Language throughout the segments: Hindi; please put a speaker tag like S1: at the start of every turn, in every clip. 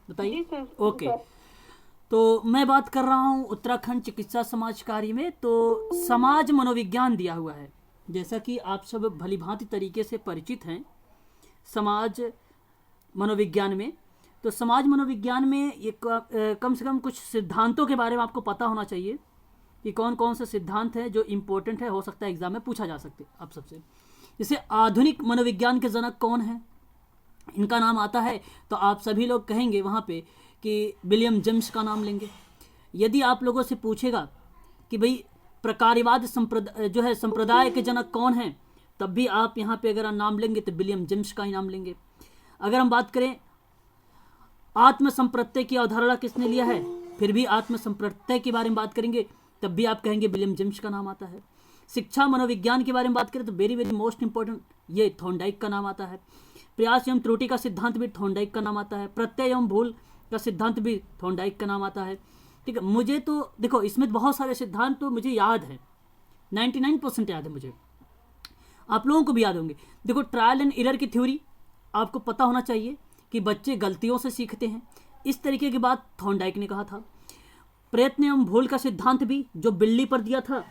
S1: बताइए।
S2: जी सर।
S1: ओके, तो मैं बात कर रहा हूँ उत्तराखंड चिकित्सा समाज कार्य में। तो समाज मनोविज्ञान दिया हुआ है, जैसा कि आप सब भली भांति तरीके से परिचित हैं समाज मनोविज्ञान में। तो समाज मनोविज्ञान में कम से कम कुछ सिद्धांतों के बारे में आपको पता होना चाहिए कि कौन कौन से सिद्धांत हैं जो इम्पोर्टेंट है, हो सकता है एग्जाम में पूछा जा सकते आप सबसे। जैसे आधुनिक मनोविज्ञान के जनक कौन है, इनका नाम आता है तो आप सभी लोग कहेंगे वहाँ पे कि विलियम जेम्स का नाम लेंगे। यदि आप लोगों से पूछेगा कि भाई प्रकार्यवाद जो है संप्रदाय के जनक कौन हैं, तब भी आप यहाँ पे अगर नाम लेंगे तो विलियम जेम्स का ही नाम लेंगे। अगर हम बात करें आत्म संप्रत्यय की अवधारणा किसने लिया है, फिर भी आत्म संप्रत्यय के बारे में बात करेंगे तब भी आप कहेंगे विलियम जेम्स का नाम आता है। शिक्षा मनोविज्ञान के बारे में बात करें तो वेरी वेरी मोस्ट इंपॉर्टेंट, ये थॉर्नडाइक का नाम आता है। प्रयास एवं त्रुटि का सिद्धांत भी थॉर्नडाइक का नाम आता है। प्रत्यय एवं भूल का सिद्धांत भी थॉर्नडाइक का नाम आता है। ठीक है, मुझे तो देखो इसमें बहुत सारे सिद्धांत तो मुझे याद है, 99% याद है मुझे, आप लोगों को भी याद होंगे। देखो ट्रायल एंड एरर की थ्योरी आपको पता होना चाहिए कि बच्चे गलतियों से सीखते हैं, इस तरीके की बात थॉर्नडाइक ने कहा था। प्रयत्न एवं भूल का सिद्धांत भी जो बिल्ली पर दिया था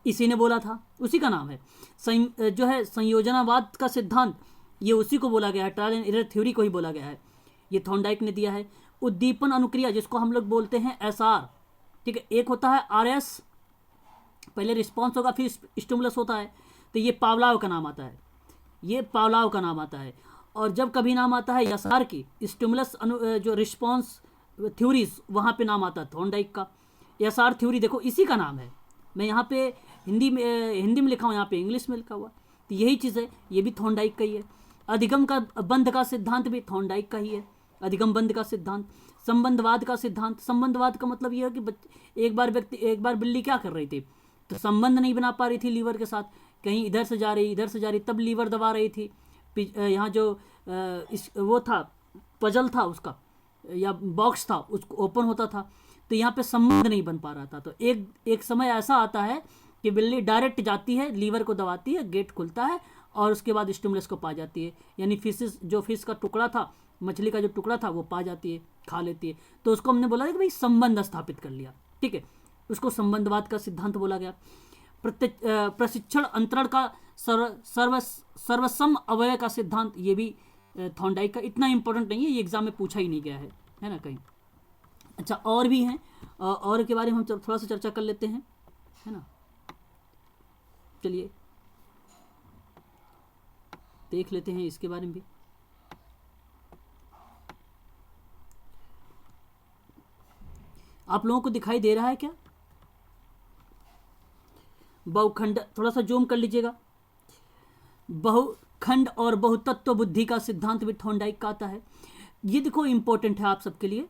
S1: इसी ने बोला था, उसी का नाम है। जो है संयोजनावाद का सिद्धांत ये उसी को बोला गया है, ट्रायल एंड एरर थ्योरी को ही बोला गया है, ये थॉर्नडाइक ने दिया है। उद्दीपन अनुक्रिया जिसको हम लोग बोलते हैं एसआर, ठीक है, एक होता है आरएस, पहले रिस्पॉन्स होगा फिर स्टिमुलस होता है, तो ये पावलाव का नाम आता है, ये पावलाव का नाम आता है। और जब कभी नाम आता है एसआर की स्टिमुलस जो रिस्पॉन्स थ्योरीज, वहाँ पे नाम आता है थॉर्नडाइक का। एसआर थ्योरी देखो इसी का नाम है, मैं यहाँ पे हिंदी में लिखा हूँ, यहाँ पे इंग्लिश में लिखा हुआ, तो यही चीज़ है, ये भी थॉर्नडाइक का ही है। अधिगम का बंध का सिद्धांत भी थॉर्नडाइक का ही है, अधिगम बंध का सिद्धांत। संबंधवाद का सिद्धांत, संबंधवाद का मतलब यह है कि एक बार बिल्ली क्या कर रही थी, तो संबंध नहीं बना पा रही थी लीवर के साथ, कहीं इधर से जा रही इधर से जा रही, तब लीवर दबा रही थी। यहाँ जो वो था पजल था उसका या बॉक्स था उसको ओपन होता था, तो यहाँ पे संबंध नहीं बन पा रहा था। तो एक समय ऐसा आता है कि बिल्ली डायरेक्ट जाती है, लीवर को दबाती है, गेट खुलता है और उसके बाद स्टिमुलस को पा जाती है, यानी फिश का टुकड़ा था, मछली का जो टुकड़ा था वो पा जाती है, खा लेती है। तो उसको हमने बोला कि भाई संबंध स्थापित कर लिया, ठीक है, उसको संबंधवाद का सिद्धांत बोला गया। प्रशिक्षण अंतरण का सर्वसम अवयव का सिद्धांत, ये भी थॉर्नडाइक का, इतना इंपॉर्टेंट नहीं है, ये एग्जाम में पूछा ही नहीं गया है ना कहीं। अच्छा और भी हैं, और के बारे में हम थोड़ा सा चर्चा कर लेते हैं, है ना। चलिए देख लेते हैं इसके बारे में भी। आप लोगों को दिखाई दे रहा है क्या बहुखंड, थोड़ा सा जूम कर लीजिएगा। बहुखंड और बहुतत्व बुद्धि का सिद्धांत भी थॉर्नडाइक का आता है। ये देखो इंपॉर्टेंट है आप सबके लिए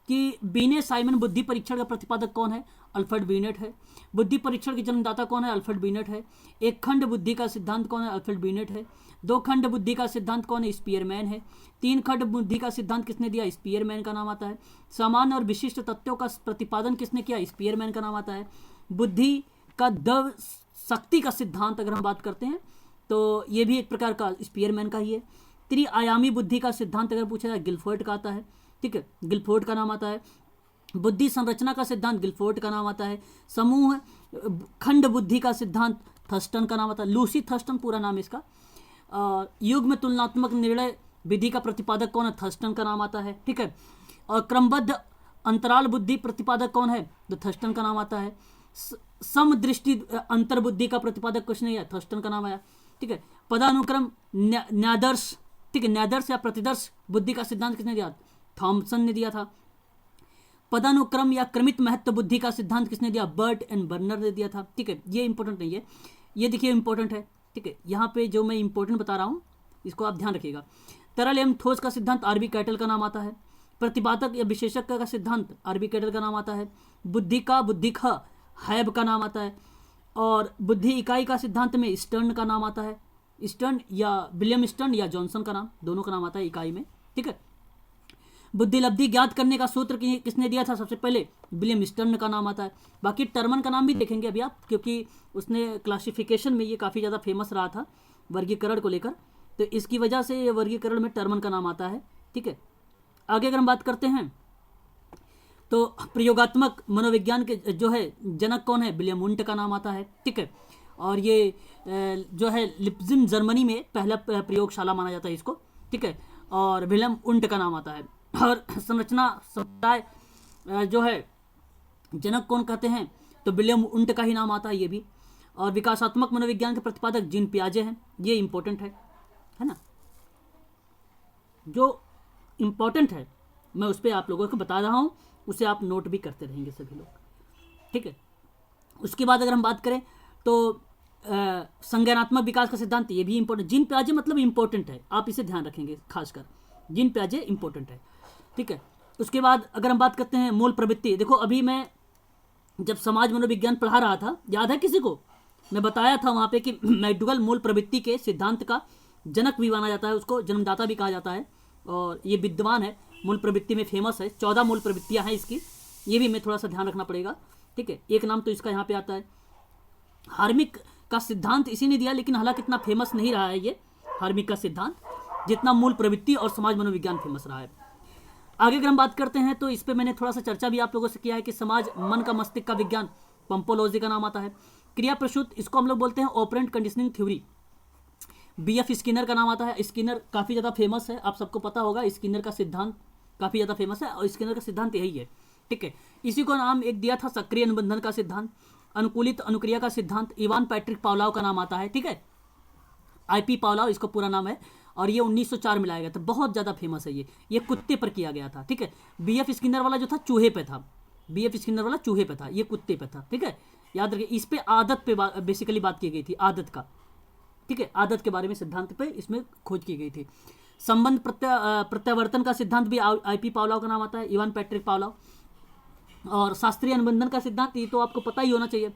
S1: कि बीने साइमन बुद्धि परीक्षण का प्रतिपादक कौन है, अल्फ्रेड बीनेट है। बुद्धि परीक्षण के जन्मदाता कौन है, अल्फ्रेड बीनेट है। एक खंड बुद्धि का सिद्धांत कौन है, अल्फ्रेड बीनेट है। दो खंड बुद्धि का सिद्धांत कौन है, स्पीयरमैन है। तीन खंड बुद्धि का सिद्धांत किसने दिया, स्पीयरमैन का नाम आता है। सामान्य और विशिष्ट तथ्यों का प्रतिपादन किसने किया, स्पीयरमैन का नाम आता है। बुद्धि का दव शक्ति का सिद्धांत अगर हम बात करते हैं तो ये भी एक प्रकार का स्पीयरमैन का ही है। त्रिआयामी बुद्धि का सिद्धांत अगर पूछा जाए गिलफोर्ड का आता है, ठीक है, गिलफोर्ड का नाम आता है। बुद्धि संरचना का सिद्धांत गिलफोर्ड का नाम आता है। समूह खंड बुद्धि का सिद्धांत थर्स्टन का नाम आता है, लूसी थर्स्टन पूरा नाम इसका। युग में तुलनात्मक निर्णय विधि का प्रतिपादक कौन है, थर्स्टन का नाम आता है, ठीक है। और क्रमबद्ध अंतराल बुद्धि प्रतिपादक कौन है, तो थर्स्टन का नाम आता है। समदृष्टि अंतर्बुद्धि का प्रतिपादक कुछ नहीं है, थर्स्टन का नाम आया, ठीक है। पदानुक्रम न्यादर्श, ठीक है, न्यादर्श या प्रतिदर्श बुद्धि का सिद्धांत किसने दिया, थॉमसन ने दिया था। पदानुक्रम या क्रमित महत्व बुद्धि का सिद्धांत किसने दिया, बर्ट एंड बर्नर ने दिया था, ठीक है। ये इंपॉर्टेंट नहीं है, ये देखिए इंपॉर्टेंट है, ठीक है। यहाँ पे जो मैं इंपॉर्टेंट बता रहा हूँ इसको आप ध्यान रखिएगा। तरल एवं ठोस का सिद्धांत आरबी कैटल का नाम आता है। प्रतिपादक या विशेषज्ञ का सिद्धांत आरबी कैटल का नाम आता है। बुद्धि का बुद्धिक हैब का नाम आता है। और बुद्धि इकाई का सिद्धांत में स्टर्न का नाम आता है, स्टर्न या विलियम स्टर्न या जॉनसन का नाम, दोनों का नाम आता है इकाई में, ठीक है। बुद्धि लब्धि ज्ञात करने का सूत्र किसने दिया था, सबसे पहले विलियम स्टर्न का नाम आता है। बाकी टर्मन का नाम भी देखेंगे अभी आप, क्योंकि उसने क्लासिफिकेशन में ये काफ़ी ज़्यादा फेमस रहा था वर्गीकरण को लेकर, तो इसकी वजह से ये वर्गीकरण में टर्मन का नाम आता है, ठीक है। आगे अगर हम बात करते हैं तो प्रयोगात्मक मनोविज्ञान के जो है जनक कौन है, विलियम वुंट का नाम आता है, ठीक है। और ये जो है लिप्जिम जर्मनी में पहला प्रयोगशाला माना जाता है इसको, ठीक है। और विलियम वुंट का नाम आता है। और संरचना समुदाय जो है जनक कौन कहते हैं, तो विलियम वुंट का ही नाम आता है ये भी। और विकासात्मक मनोविज्ञान के प्रतिपादक जीन पियाजे हैं, ये इंपॉर्टेंट है ना। जो इम्पोर्टेंट है मैं उस पर आप लोगों को बता रहा हूँ, उसे आप नोट भी करते रहेंगे सभी लोग, ठीक है। उसके बाद अगर हम बात करें तो संज्ञानात्मक विकास का सिद्धांत, ये भी इंपॉर्टेंट, जीन पियाजे मतलब इंपॉर्टेंट है, आप इसे ध्यान रखेंगे खासकर, जीन पियाजे इंपॉर्टेंट है, ठीक है। उसके बाद अगर हम बात करते हैं मूल प्रवृत्ति, देखो अभी मैं जब समाज मनोविज्ञान पढ़ा रहा था, याद है किसी को, मैं बताया था वहाँ पे कि मैकडूगल मूल प्रवृत्ति के सिद्धांत का जनक भी माना जाता है, उसको जन्मदाता भी कहा जाता है। और ये विद्वान है, मूल प्रवृत्ति में फेमस है, 14 मूल प्रवृत्तियाँ हैं इसकी, ये भी मैं थोड़ा सा ध्यान रखना पड़ेगा, ठीक है। एक नाम तो इसका यहाँ पे आता है, हार्मिक का सिद्धांत इसी ने दिया, लेकिन हालांकि इतना फेमस नहीं रहा है ये हार्मिक का सिद्धांत, जितना मूल प्रवृत्ति और समाज मनोविज्ञान फेमस रहा है। आगे अगर हम बात करते हैं तो इस पर मैंने थोड़ा सा चर्चा भी आप लोगों से किया है कि समाज मन का मस्तिष्क का विज्ञान, पंपोलॉजी का नाम आता है। क्रिया प्रसूत, इसको हम लोग बोलते हैं operant conditioning theory, BF Skinner का नाम आता है। स्किनर काफ़ी ज़्यादा फेमस है, आप सबको पता होगा, स्किनर का सिद्धांत काफ़ी ज़्यादा फेमस है और स्किनर का सिद्धांत यही है, ठीक है। इसी को नाम एक दिया था सक्रिय अनुबंधन का सिद्धांत, अनुकूलित अनुक्रिया का सिद्धांत, इवान पैट्रिक पावलोव का नाम आता है, ठीक है। आईपी पावलोव इसको पूरा नाम है, और ये 1904 में लाया गया था, बहुत ज़्यादा फेमस है ये कुत्ते पर किया गया था, ठीक है। बीएफ स्किनर वाला जो था चूहे पे था, बीएफ स्किनर वाला चूहे पे था, ये कुत्ते पे था, ठीक है। याद रखिए, इस पे आदत पे बेसिकली बात की गई थी, आदत का, ठीक है, आदत के बारे में सिद्धांत पे इसमें खोज की गई थी। संबंध प्रत्यावर्तन का सिद्धांत भी आईपी पावलोव का नाम आता है, इवान पैट्रिक पावलोव। और शास्त्रीय अनुबंधन का सिद्धांत, ये तो आपको पता ही होना चाहिए,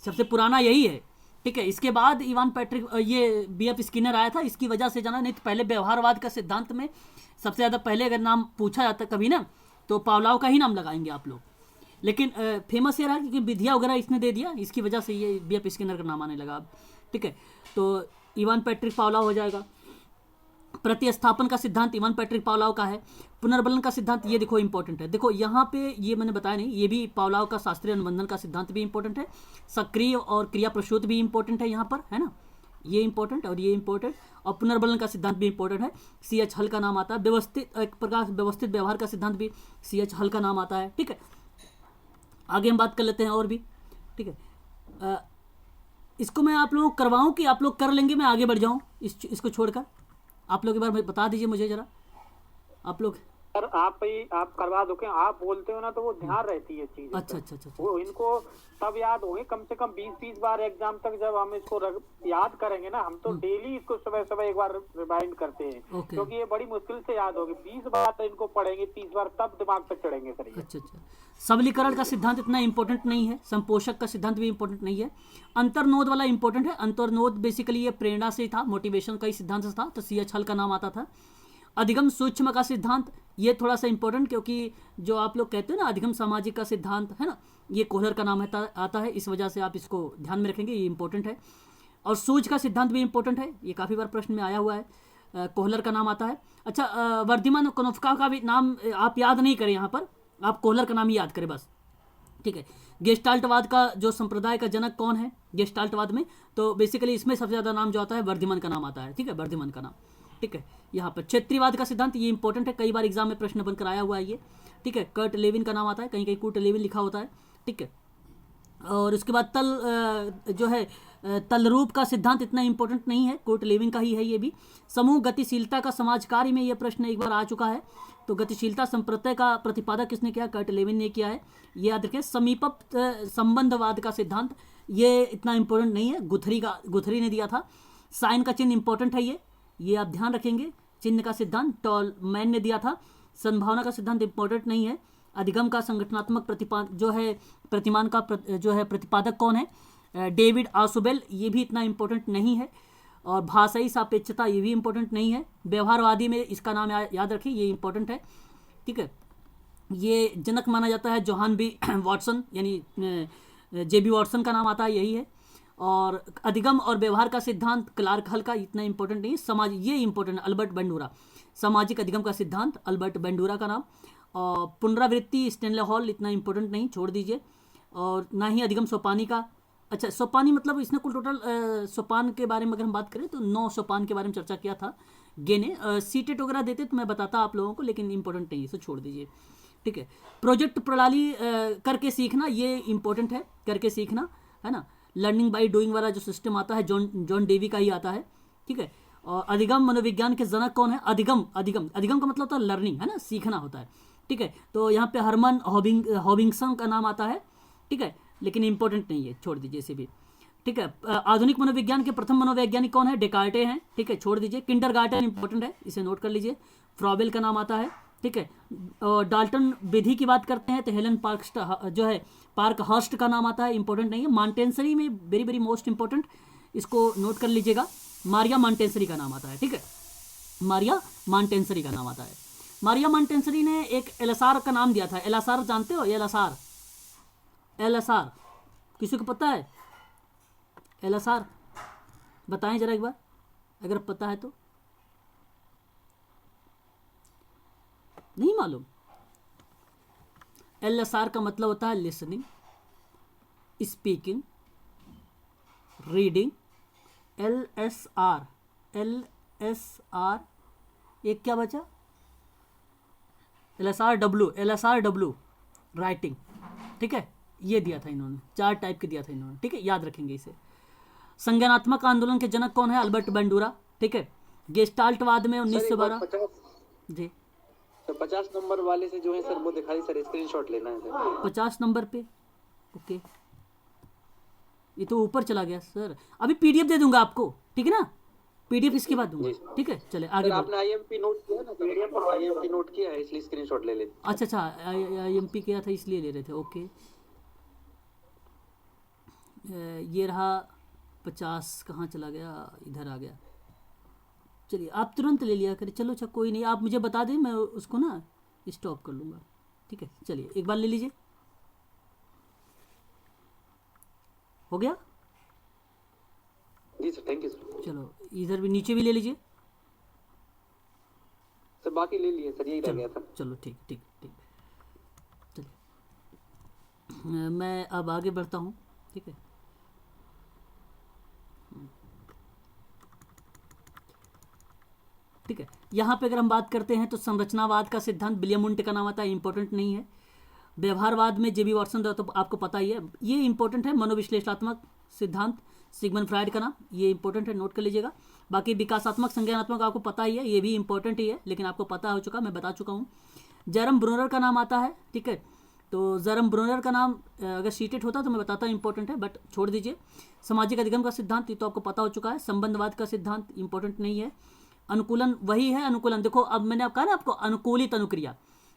S1: सबसे पुराना यही है, ठीक है। इसके बाद इवान पैट्रिक, ये बीएफ स्किनर आया था, इसकी वजह से जाना, नहीं तो पहले व्यवहारवाद का सिद्धांत में सबसे ज़्यादा पहले अगर नाम पूछा जाता कभी ना, तो पावलोव का ही नाम लगाएंगे आप लोग। लेकिन फेमस ये रहा क्योंकि विधिया वगैरह इसने दे दिया, इसकी वजह से ये बीएफ स्किनर का नाम आने लगा अब, ठीक है। तो इवान पैट्रिक पावलोव हो जाएगा। प्रतिस्थापन का सिद्धांत इवान पैट्रिक पावलोव का है। पुनर्बलन का सिद्धांत, ये देखो इंपॉर्टेंट है, देखो यहाँ पे ये मैंने बताया नहीं, ये भी पावलोव का शास्त्रीय अनुबंधन का सिद्धांत भी इंपॉर्टेंट है। सक्रिय और क्रिया प्रसूत भी इंपॉर्टेंट है यहाँ पर, है ना, ये इंपॉर्टेंट और ये इंपॉर्टेंट। और पुनर्बलन का सिद्धांत भी इंपॉर्टेंट है, CH हल का नाम आता है। व्यवस्थित, एक प्रकार व्यवस्थित व्यवहार का सिद्धांत भी CH हल का नाम आता है, ठीक है। आगे हम बात कर लेते हैं और भी, ठीक है। इसको मैं आप लोगों को करवाऊँ कि आप लोग कर लेंगे, मैं आगे बढ़ जाऊँ इसको छोड़कर, आप लोग एक बार बता दीजिए मुझे जरा, आप लोग।
S2: सर आप करवा दो, क्या आप बोलते हो ना तो वो ध्यान रहती है चीज।
S1: अच्छा,
S2: वो इनको तब याद होंगे कम से कम 20-30 बार एग्जाम तक, जब हम इसको याद करेंगे ना, हम तो डेली इसको सुबह सुबह एक बार रिमाइंड करते हैं, क्योंकि ये बड़ी मुश्किल से याद होगी। 20 बार तो इनको पढ़ेंगे, 30 बार तब दिमाग पे चढ़ेंगे सर।
S1: अच्छा, सबलीकरण का सिद्धांत इतना इंपॉर्टेंट नहीं है, संपोषक का सिद्धांत भी इंपॉर्टेंट नहीं है। अंतर्नोद वाला इंपॉर्टेंट है, अंतर्नोद बेसिकली ये प्रेरणा से था, मोटिवेशन का ही सिद्धांत था, तो CH हल का नाम आता था। अधिगम सूक्ष्म का सिद्धांत, ये थोड़ा सा इंपॉर्टेंट, क्योंकि जो आप लोग कहते हैं ना अधिगम सामाजिक का सिद्धांत, है ना, ये कोहलर का नाम आता है, इस वजह से आप इसको ध्यान में रखेंगे, ये इंपॉर्टेंट है। और सूझ का सिद्धांत भी इंपॉर्टेंट है, ये काफ़ी बार प्रश्न में आया हुआ है, कोहलर का नाम आता है। अच्छा, वर्धमान कोनोफ्का का भी नाम आप याद नहीं करें यहाँ पर, आप कोहलर का नाम ही याद करें बस, ठीक है। गेस्टाल्टवाद का जो संप्रदाय का जनक कौन है गेस्टाल्टवाद में, तो बेसिकली इसमें सबसे ज़्यादा नाम जो आता है वर्धमान का नाम आता है, ठीक है, वर्धमान का नाम, ठीक है। यहाँ पर क्षेत्रीवाद का सिद्धांत, ये इंपॉर्टेंट है, कई बार एग्जाम में प्रश्न बनकर आया हुआ है ये, ठीक है। कर्ट लेविन का नाम आता है, कहीं कहीं कुर्ट लेविन लिखा होता है, ठीक है। और उसके बाद जो है तलरूप का सिद्धांत इतना इंपॉर्टेंट नहीं है, कुर्ट लेविन का ही है ये भी। समूह गतिशीलता का समाज कार्य में ये प्रश्न एक बार आ चुका है, तो गतिशीलता संप्रत्यय का प्रतिपादक किसने किया, कर्ट लेविन ने किया है, ये याद रखें। समीपप संबंधवाद का सिद्धांत, ये इतना इंपॉर्टेंट नहीं है, गुथरी ने दिया था। साइन का चिन्ह इंपॉर्टेंट है, ये आप ध्यान रखेंगे, चिन्ह का सिद्धांत टॉलमैन ने दिया था। संभावना का सिद्धांत इंपॉर्टेंट नहीं है। अधिगम का संगठनात्मक प्रतिमान का जो है प्रतिपादक कौन है, डेविड आसुबेल, ये भी इतना इंपॉर्टेंट नहीं है। और भाषाई सापेक्षता, ये भी इंपॉर्टेंट नहीं है। व्यवहारवादी में इसका नाम याद रखिए, ये इंपॉर्टेंट है, ठीक है। ये जनक माना जाता है जोहान बी वॉटसन, यानी JB वॉटसन का नाम आता है, यही है। और अधिगम और व्यवहार का सिद्धांत क्लार्क हल का, इतना इंपॉर्टेंट नहीं है। समाज, ये इंपॉर्टेंट है, अल्बर्ट बंडूरा। सामाजिक अधिगम का सिद्धांत अल्बर्ट बेंडूरा का नाम, और पुनरावृत्ति स्टेनले हॉल, इतना इंपॉर्टेंट नहीं, छोड़ दीजिए। और ना ही अधिगम सोपानी का, अच्छा सोपानी मतलब इसने कुल टोटल सोपान के बारे में अगर हम बात करें तो 9 सोपान के बारे में चर्चा किया था गे ने। सीटेट वगैरह देते तो मैं बताता आप लोगों को, लेकिन इंपॉर्टेंट नहीं है, इसे छोड़ दीजिए, ठीक है। प्रोजेक्ट प्रणाली करके सीखना, ये इंपॉर्टेंट है, करके सीखना, है ना। लर्निंग बाय डूइंग वाला जो सिस्टम आता है जॉन डेवी का ही आता है, ठीक है। और अधिगम मनोविज्ञान के जनक कौन है? अधिगम का मतलब होता है लर्निंग, है ना, सीखना होता है, ठीक है। तो यहाँ पे हरमन हॉबिंगसन का नाम आता है, ठीक है, लेकिन इंपॉर्टेंट नहीं है, छोड़ दीजिए इसे भी, ठीक है। आधुनिक मनोविज्ञान के प्रथम मनोवैज्ञानिक कौन है? डेकार्टे हैं, ठीक है, छोड़ दीजिए। किंडरगार्टन इंपॉर्टेंट है, इसे नोट कर लीजिए। फ्रॉबेल का नाम आता है, ठीक है। डाल्टन विधि की बात करते हैं तो हेलन पार्क हर्स्ट का नाम आता है, इंपॉर्टेंट नहीं है। मॉन्टेसरी में वेरी वेरी मोस्ट इंपॉर्टेंट, इसको नोट कर लीजिएगा, मारिया मॉन्टेसरी का नाम आता है, ठीक है, मारिया मॉन्टेसरी का नाम आता है। मारिया मॉन्टेसरी ने एक एलएसआर का नाम दिया था। एलएसआर जानते हो? एलएसआर किसी को पता है? एलएसआर बताएं जरा एक बार, अगर पता है तो। नहीं मालूम? एलएसआर का मतलब होता है लिसनिंग, स्पीकिंग, रीडिंग। एलएसआर एक क्या बचा? एलएसआर राइटिंग, ठीक है, ये दिया था इन्होंने, 4 टाइप के दिया था इन्होंने, ठीक है, याद रखेंगे इसे। संज्ञानात्मक आंदोलन के जनक कौन है? अल्बर्ट बेंडूरा, ठीक है। गेस्टाल्टवाद में 1912 जी।
S3: तो 50 नंबर वाले से जो है सर वो दिखाई सर, स्क्रीनशॉट लेना है सर।
S1: 50 नंबर पे, ओके, ये तो ऊपर चला गया सर, अभी पीडीएफ दे दूंगा आपको, ठीक है ना, पीडीएफ इसके बाद दूंगा, ठीक है। चले आगे।
S3: आपने आईएमपी नोट किया ना, पीडीएफ और आईएमपी नोट किया है, इसलिए स्क्रीनशॉट ले लेते।
S1: अच्छा, आईएमपी किया था इसलिए ले रहे थे, ओके। ये रहा 50, कहाँ चला गया? इधर आ गया। चलिए आप तुरंत ले लिया करें, चलो अच्छा कोई नहीं, आप मुझे बता दें, मैं उसको ना स्टॉप कर लूँगा, ठीक है। चलिए एक बार ले लीजिए, हो गया
S3: जी सर, थैंक यू सर।
S1: चलो इधर भी, नीचे भी ले लीजिए
S3: सर, बाकी ले लिए सर, यही रह गया था।
S1: चलो ठीक। चलिए मैं अब आगे बढ़ता हूँ, ठीक है। ठीक है, यहाँ पे अगर हम बात करते हैं तो संरचनावाद का सिद्धांत विलियम वुंट का नाम आता है, इंपॉर्टेंट नहीं है। व्यवहारवाद में जेबी वॉटसन तो आपको पता ही है, ये इंपॉर्टेंट है। मनोविश्लेषणात्मक सिद्धांत सिगमंड फ्राइड का नाम, ये इंपॉर्टेंट है, नोट कर लीजिएगा। बाकी विकासात्मक संज्ञानात्मक आपको पता ही है, ये भी इंपॉर्टेंट ही है, लेकिन आपको पता हो चुका, मैं बता चुका हूँ। जरम ब्रूनर का नाम आता है, ठीक है, तो जरम ब्रूनर का नाम अगर सीटेट होता तो मैं बताता, इंपॉर्टेंट है, बट छोड़ दीजिए। सामाजिक अधिगम का सिद्धांत ये तो आपको पता हो चुका है। संबंधवाद का सिद्धांत इंपॉर्टेंट नहीं है। अनुकूलन वही है, अनुकूलन देखो, अब मैंने आप कहा ना आपको अनुकूलित अनुक्रिया,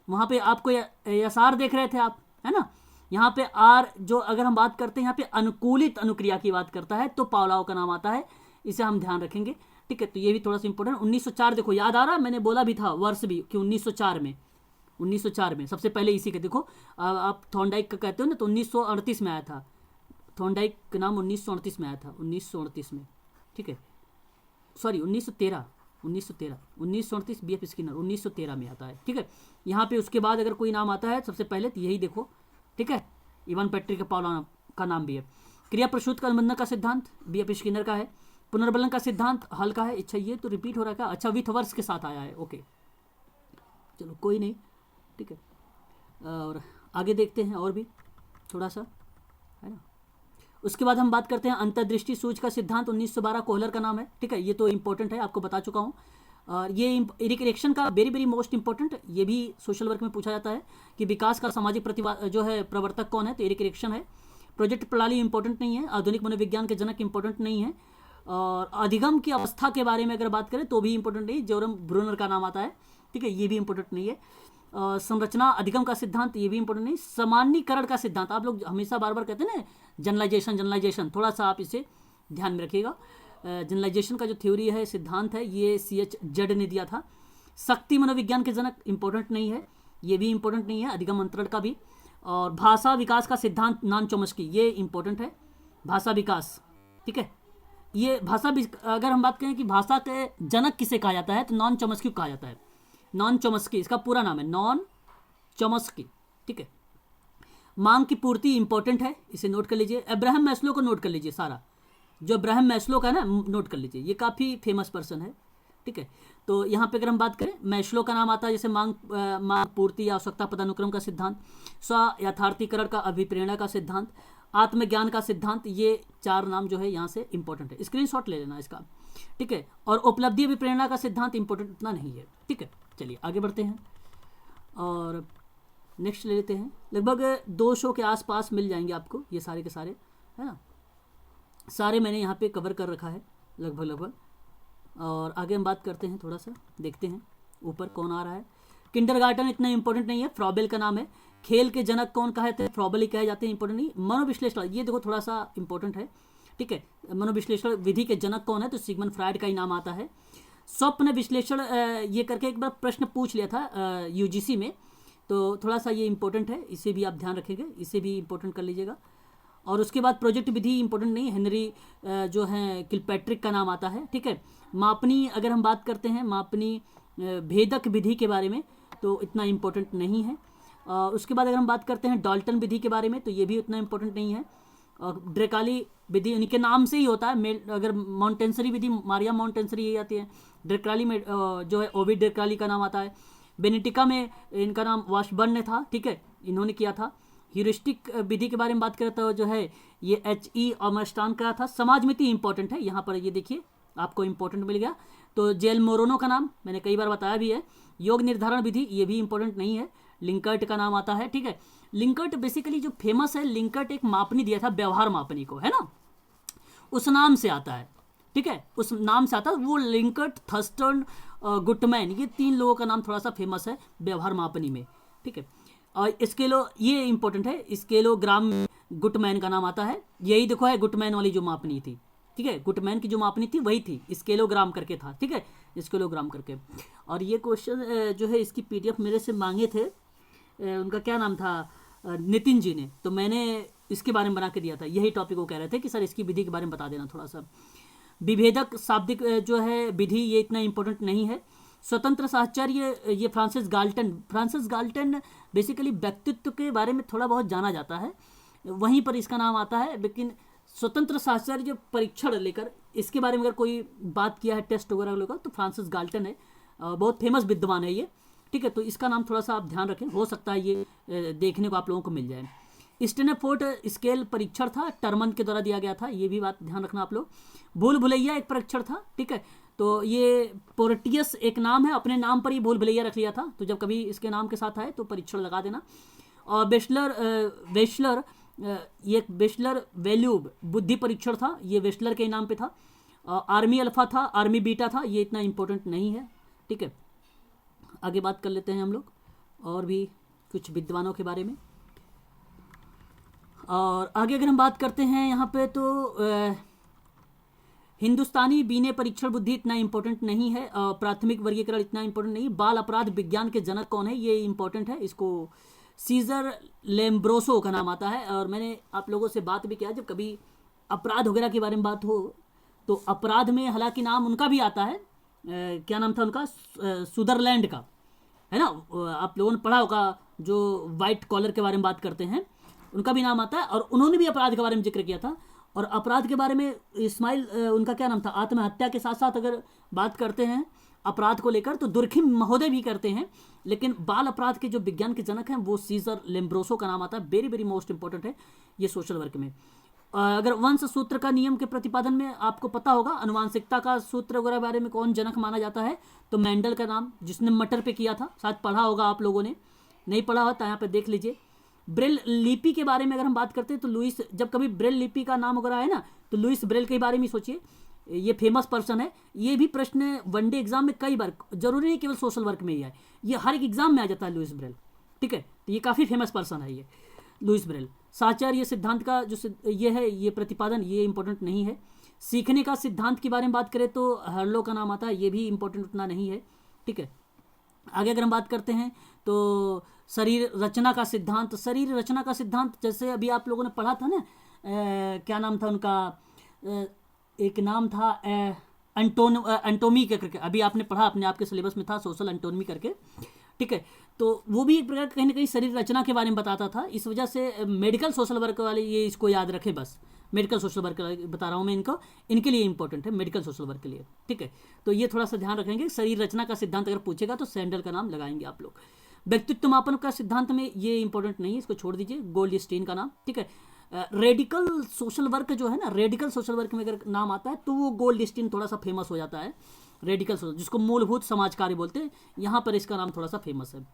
S1: वहाँ पे आपको एसआर देख रहे थे आप, है ना, यहाँ पे आर जो अगर हम बात करते हैं यहाँ पे अनुकूलित अनुक्रिया की बात करता है तो पावलोव का नाम आता है, इसे हम ध्यान रखेंगे, ठीक है। तो ये भी थोड़ा सा इंपॉर्टेंट। 1904 देखो, याद आ रहा है, मैंने बोला भी था वर्ष भी कि 1904 में सबसे पहले इसी के, देखो आप थॉर्नडाइक का कहते हो ना, तो 1938 में आया था, थॉर्नडाइक का नाम 1938 में आया था, 1938 में, ठीक है, सॉरी 1938 बीएफ स्किनर 1913 में आता है, ठीक है। यहाँ पे उसके बाद अगर कोई नाम आता है सबसे पहले तो यही देखो, ठीक है, इवान पैट्रिक पाउलो का नाम भी है। क्रिया प्रसूत का अनुबंधन का सिद्धांत बीएफ स्किनर का है। पुनर्बलन का सिद्धांत हल का है। अच्छा ये तो रिपीट हो रहा है, अच्छा विथ वर्स के साथ आया है, ओके, चलो कोई नहीं, ठीक है। और आगे देखते हैं और भी थोड़ा सा, है ना। उसके बाद हम बात करते हैं अंतर्दृष्टि सूच का सिद्धांत, 1912 कोहलर का नाम है, ठीक है, ये तो इंपॉर्टेंट है, आपको बता चुका हूँ। और ये एरिक एरिक्सन का वेरी वेरी मोस्ट इंपॉर्टेंट, ये भी सोशल वर्क में पूछा जाता है कि विकास का सामाजिक प्रतिभा जो है प्रवर्तक कौन है, तो एरिक एरिक्सन है। प्रोजेक्ट प्रणाली इंपॉर्टेंट नहीं है। आधुनिक मनोविज्ञान के जनक इंपॉर्टेंट नहीं है। और अधिगम की अवस्था के बारे में अगर बात करें तो भी इंपॉर्टेंट नहीं, जोरम ब्रूनर का नाम आता है, ठीक है, ये भी इंपॉर्टेंट नहीं है। संरचना अधिगम का सिद्धांत, ये भी इंपॉर्टेंट नहीं। सामान्यीकरण का सिद्धांत, आप लोग हमेशा बार बार कहते हैं ना जनरलाइजेशन, थोड़ा सा आप इसे ध्यान में रखिएगा। जनरलाइजेशन का जो थ्योरी है, सिद्धांत है, ये CH जड ने दिया था। शक्ति मनोविज्ञान के जनक इंपॉर्टेंट नहीं है, ये भी इंपॉर्टेंट नहीं है, अधिगम अंतरण का भी। और भाषा विकास का सिद्धांत नॉन चॉम्स्की, ये इंपॉर्टेंट है, भाषा विकास, ठीक है। ये भाषा अगर हम बात करें कि भाषा के जनक किसे कहा जाता है तो नॉन चॉम्स्की कहा जाता है, नॉन चॉम्स्की, इसका पूरा नाम है नॉन चॉम्स्की, ठीक है। मांग की पूर्ति इंपॉर्टेंट है, इसे नोट कर लीजिए। अब्राहम मैस्लो को नोट कर लीजिए, सारा जो अब्राहम मैस्लो का है ना, नोट कर लीजिए, ये काफ़ी फेमस पर्सन है, ठीक है। तो यहाँ पे अगर हम बात करें, मैस्लो का नाम आता है जैसे मांग पूर्ति या आवश्यकता पदानुक्रम का सिद्धांत, स्व यथार्थीकरण का अभिप्रेरणा का सिद्धांत, आत्मज्ञान का सिद्धांत, ये 4 नाम जो है यहाँ से इंपॉर्टेंट है, स्क्रीनशॉट ले लेना इसका, ठीक है। और उपलब्धि अभिप्रेरणा का सिद्धांत इंपॉर्टेंट उतना नहीं है, ठीक है। चलिए आगे बढ़ते हैं और नेक्स्ट ले लेते हैं। लगभग 200 के आसपास मिल जाएंगे आपको ये सारे के सारे, है ना, सारे मैंने यहाँ पे कवर कर रखा है लगभग। और आगे हम बात करते हैं, थोड़ा सा देखते हैं ऊपर कौन आ रहा है। किंडरगार्टन इतना इंपॉर्टेंट नहीं है, फ्रॉबेल का नाम है। खेल के जनक कौन कहते हैं, फ्रॉबेल ही कहे जाते हैं, इंपॉर्टेंट नहीं। मनोविश्लेषण, ये देखो थोड़ा सा इंपॉर्टेंट है, ठीक है। मनोविश्लेषण विधि के जनक कौन है, तो सिगमंड फ्रायड का ही नाम आता है। स्वप्न विश्लेषण, ये करके एक बार प्रश्न पूछ लिया था यूजीसी में, तो थोड़ा सा ये इंपॉर्टेंट है, इसे भी आप ध्यान रखेंगे, इसे भी इंपॉर्टेंट कर लीजिएगा। और उसके बाद प्रोजेक्ट विधि इंपॉर्टेंट नहीं, हेनरी जो है किलपैट्रिक का नाम आता है, ठीक है। मापनी, अगर हम बात करते हैं मापनी भेदक विधि के बारे में, तो इतना इंपॉर्टेंट नहीं है। उसके बाद अगर हम बात करते हैं डाल्टन विधि के बारे में, तो ये भी उतना इंपॉर्टेंट नहीं है। ड्रेकाली विधि उनके नाम से ही होता है, अगर मॉन्टेंसरी विधि मारिया मॉन्टेंसरी यही आती है। ड्रेकाली में जो है ओविड ड्रेकाली का नाम आता है। बेनेटिका में इनका नाम वाशबर्न ने था, ठीक है, इन्होंने किया था। ह्यूरिस्टिक विधि के बारे में बात करें तो जो है ये HE ऑमरस्टान का था। समाजमिति इंपॉर्टेंट है, यहाँ पर ये देखिए आपको इंपॉर्टेंट मिल गया। तो जेल मोरोनो का नाम मैंने कई बार बताया भी है। योग निर्धारण विधि, ये भी इंपॉर्टेंट नहीं है। लिंकर्ट का नाम आता है, ठीक है। लिंकर्ट बेसिकली जो फेमस है, लिंकर्ट एक मापनी दिया था व्यवहार मापनी को, है ना, उस नाम से आता है, ठीक है, उस नाम से आता है वो। लिंकर्ट, थर्स्टन, गुटमैन, ये 3 लोगों का नाम थोड़ा सा फेमस है व्यवहार मापनी में, ठीक है। और स्केलो, ये इंपॉर्टेंट है, स्केलोग्राम गुटमैन का नाम आता है। यही देखो है गुटमैन वाली जो मापनी थी, ठीक है, गुटमैन की जो मापनी थी वही थी, स्केलोग्राम करके था, ठीक है, स्केलोग्राम करके। और ये क्वेश्चन जो है इसकी PDF मेरे से मांगे थे, उनका क्या नाम था, नितिन जी ने, तो मैंने इसके बारे में बना के दिया था। यही टॉपिक वो कह रहे थे कि सर इसकी विधि के बारे में बता देना थोड़ा सा। विभेदक शाब्दिक जो है विधि, ये इतना इंपॉर्टेंट नहीं है। स्वतंत्र साहचर्य, ये फ्रांसिस गाल्टन बेसिकली व्यक्तित्व के बारे में थोड़ा बहुत जाना जाता है, वहीं पर इसका नाम आता है। लेकिन स्वतंत्र साहचर्य परीक्षण लेकर इसके बारे में अगर कोई बात किया है, टेस्ट वगैरह लेकर, तो फ्रांसिस गाल्टन है, बहुत फेमस विद्वान है ये, ठीक है। तो इसका नाम थोड़ा सा आप ध्यान रखें, हो सकता है ये देखने को आप लोगों को मिल जाए। स्टेनफोर्ड स्केल परीक्षण था, टर्मन के द्वारा दिया गया था, ये भी बात ध्यान रखना आप लोग। भूल भुलैया एक परीक्षण था, ठीक है। तो ये पोर्टियस एक नाम है, अपने नाम पर ही भूल भुलैया रख लिया था, तो जब कभी इसके नाम के साथ आए तो परीक्षण लगा देना। और वेस्लर ये वेस्लर वैल्यूब बुद्धि परीक्षण था, ये वेस्लर के नाम पे था। आर्मी अल्फा था, आर्मी बीटा था, ये इतना इंपॉर्टेंट नहीं है, ठीक है। आगे बात कर लेते हैं हम लोग और भी कुछ विद्वानों के बारे में। और आगे अगर हम बात करते हैं यहाँ पे, तो हिंदुस्तानी बीने परीक्षण बुद्धि इतना इंपॉर्टेंट नहीं है। प्राथमिक वर्गीकरण इतना इंपॉर्टेंट नहीं। बाल अपराध विज्ञान के जनक कौन है, ये इंपॉर्टेंट है, इसको सीजर लेम्ब्रोसो का नाम आता है। और मैंने आप लोगों से बात भी किया, जब कभी अपराध वगैरह के बारे में बात हो तो अपराध में हालांकि नाम उनका भी आता है, क्या नाम था उनका, सुदरलैंड का, है ना, आप लोगों ने पढ़ा होगा, जो वाइट कॉलर के बारे में बात करते हैं, उनका भी नाम आता है। और उन्होंने भी अपराध के बारे में जिक्र किया था। और अपराध के बारे में इस्माइल, उनका क्या नाम था, आत्महत्या के साथ साथ अगर बात करते हैं अपराध को लेकर, तो दुर्खिम महोदय भी करते हैं। लेकिन बाल अपराध के जो विज्ञान के जनक हैं वो सीजर लेम्ब्रोसो का नाम आता है, वेरी वेरी मोस्ट इंपॉर्टेंट है ये सोशल वर्क में। अगर वंश सूत्र का नियम के प्रतिपादन में आपको पता होगा, अनुवांशिकता का सूत्र वगैरह बारे में कौन जनक माना जाता है, तो मेंडल का नाम, जिसने मटर पे किया था, शायद पढ़ा होगा आप लोगों ने, नहीं पढ़ा हो तो यहाँ पे देख लीजिए। ब्रेल लिपि के बारे में अगर हम बात करते हैं तो लुइस, जब कभी ब्रेल लिपि का नाम वगैरह है ना, तो लुइस ब्रेल के बारे में सोचिए, ये फेमस पर्सन है। ये भी प्रश्न वनडे एग्जाम में कई बार, जरूरी नहीं केवल सोशल वर्क में ही है, ये हर एक एग्जाम में आ जाता है लुइस ब्रेल, ठीक है। तो ये काफ़ी फेमस पर्सन है ये लुइस ब्रेल। साचार, ये सिद्धांत का जो ये है, ये प्रतिपादन, ये इंपॉर्टेंट नहीं है। सीखने का सिद्धांत के बारे में बात करें तो हर्लो का नाम आता है, ये भी इंपॉर्टेंट उतना नहीं है, ठीक है। आगे अगर हम बात करते हैं तो शरीर रचना का सिद्धांत, शरीर रचना का सिद्धांत जैसे अभी आप लोगों ने पढ़ा था ना, क्या नाम था उनका, एक नाम था एंटोमी करके, अभी आपने पढ़ा, अपने आपके सिलेबस में था सोशल एंटोमी करके, ठीक है। तो वो भी एक प्रकार कहीं ना कहीं शरीर रचना के बारे में बताता था। इस वजह से मेडिकल सोशल वर्क वाले ये इसको याद रखें, बस मेडिकल सोशल वर्क बता रहा हूँ मैं इनको, इनके लिए इंपॉर्टेंट है, मेडिकल सोशल वर्क के लिए, ठीक है। तो ये थोड़ा सा ध्यान रखेंगे, शरीर रचना का सिद्धांत अगर पूछेगा तो सैंडल का नाम लगाएंगे आप लोग। व्यक्तित्व मापन का सिद्धांत में ये इंपॉर्टेंट नहीं है, इसको छोड़ दीजिए, गोल्डस्टीन का नाम, ठीक है। रेडिकल सोशल वर्क जो है ना, रेडिकल सोशल वर्क में अगर नाम आता है तो वो गोल्डस्टीन थोड़ा सा फेमस हो जाता है। रेडिकल सोशल, जिसको मूलभूत समाज कार्य बोलते हैं, यहाँ पर इसका नाम थोड़ा सा फेमस है।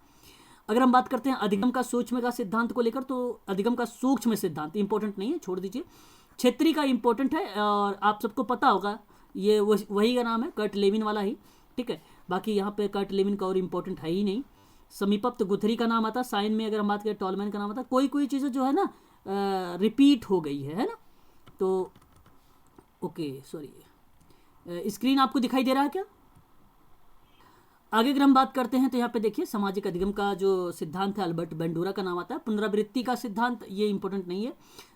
S1: अगर हम बात करते हैं अधिगम का सूक्ष्म का सिद्धांत को लेकर, तो अधिगम का सूक्ष्म सिद्धांत इंपॉर्टेंट नहीं है, छोड़ दीजिए। क्षेत्रीय का इंपॉर्टेंट है, और आप सबको पता होगा ये वही का नाम है, कर्ट लेविन वाला ही, ठीक है। बाकी यहाँ पे कर्ट लेविन का और इंपॉर्टेंट है ही नहीं। समीपप्त गुथरी का नाम आता है, साइन में अगर हम बात करें टॉलमैन का नाम आता है। कोई चीज़ें जो है ना रिपीट हो गई है ना। तो ओके, सॉरी, स्क्रीन आपको दिखाई दे रहा है क्या? आगे अगर हम बात करते हैं तो यहाँ पे देखिए सामाजिक अधिगम का जो सिद्धांत है, अल्बर्ट बेंडूरा का नाम आता है। पुनरावृत्ति का सिद्धांत ये इंपॉर्टेंट नहीं है,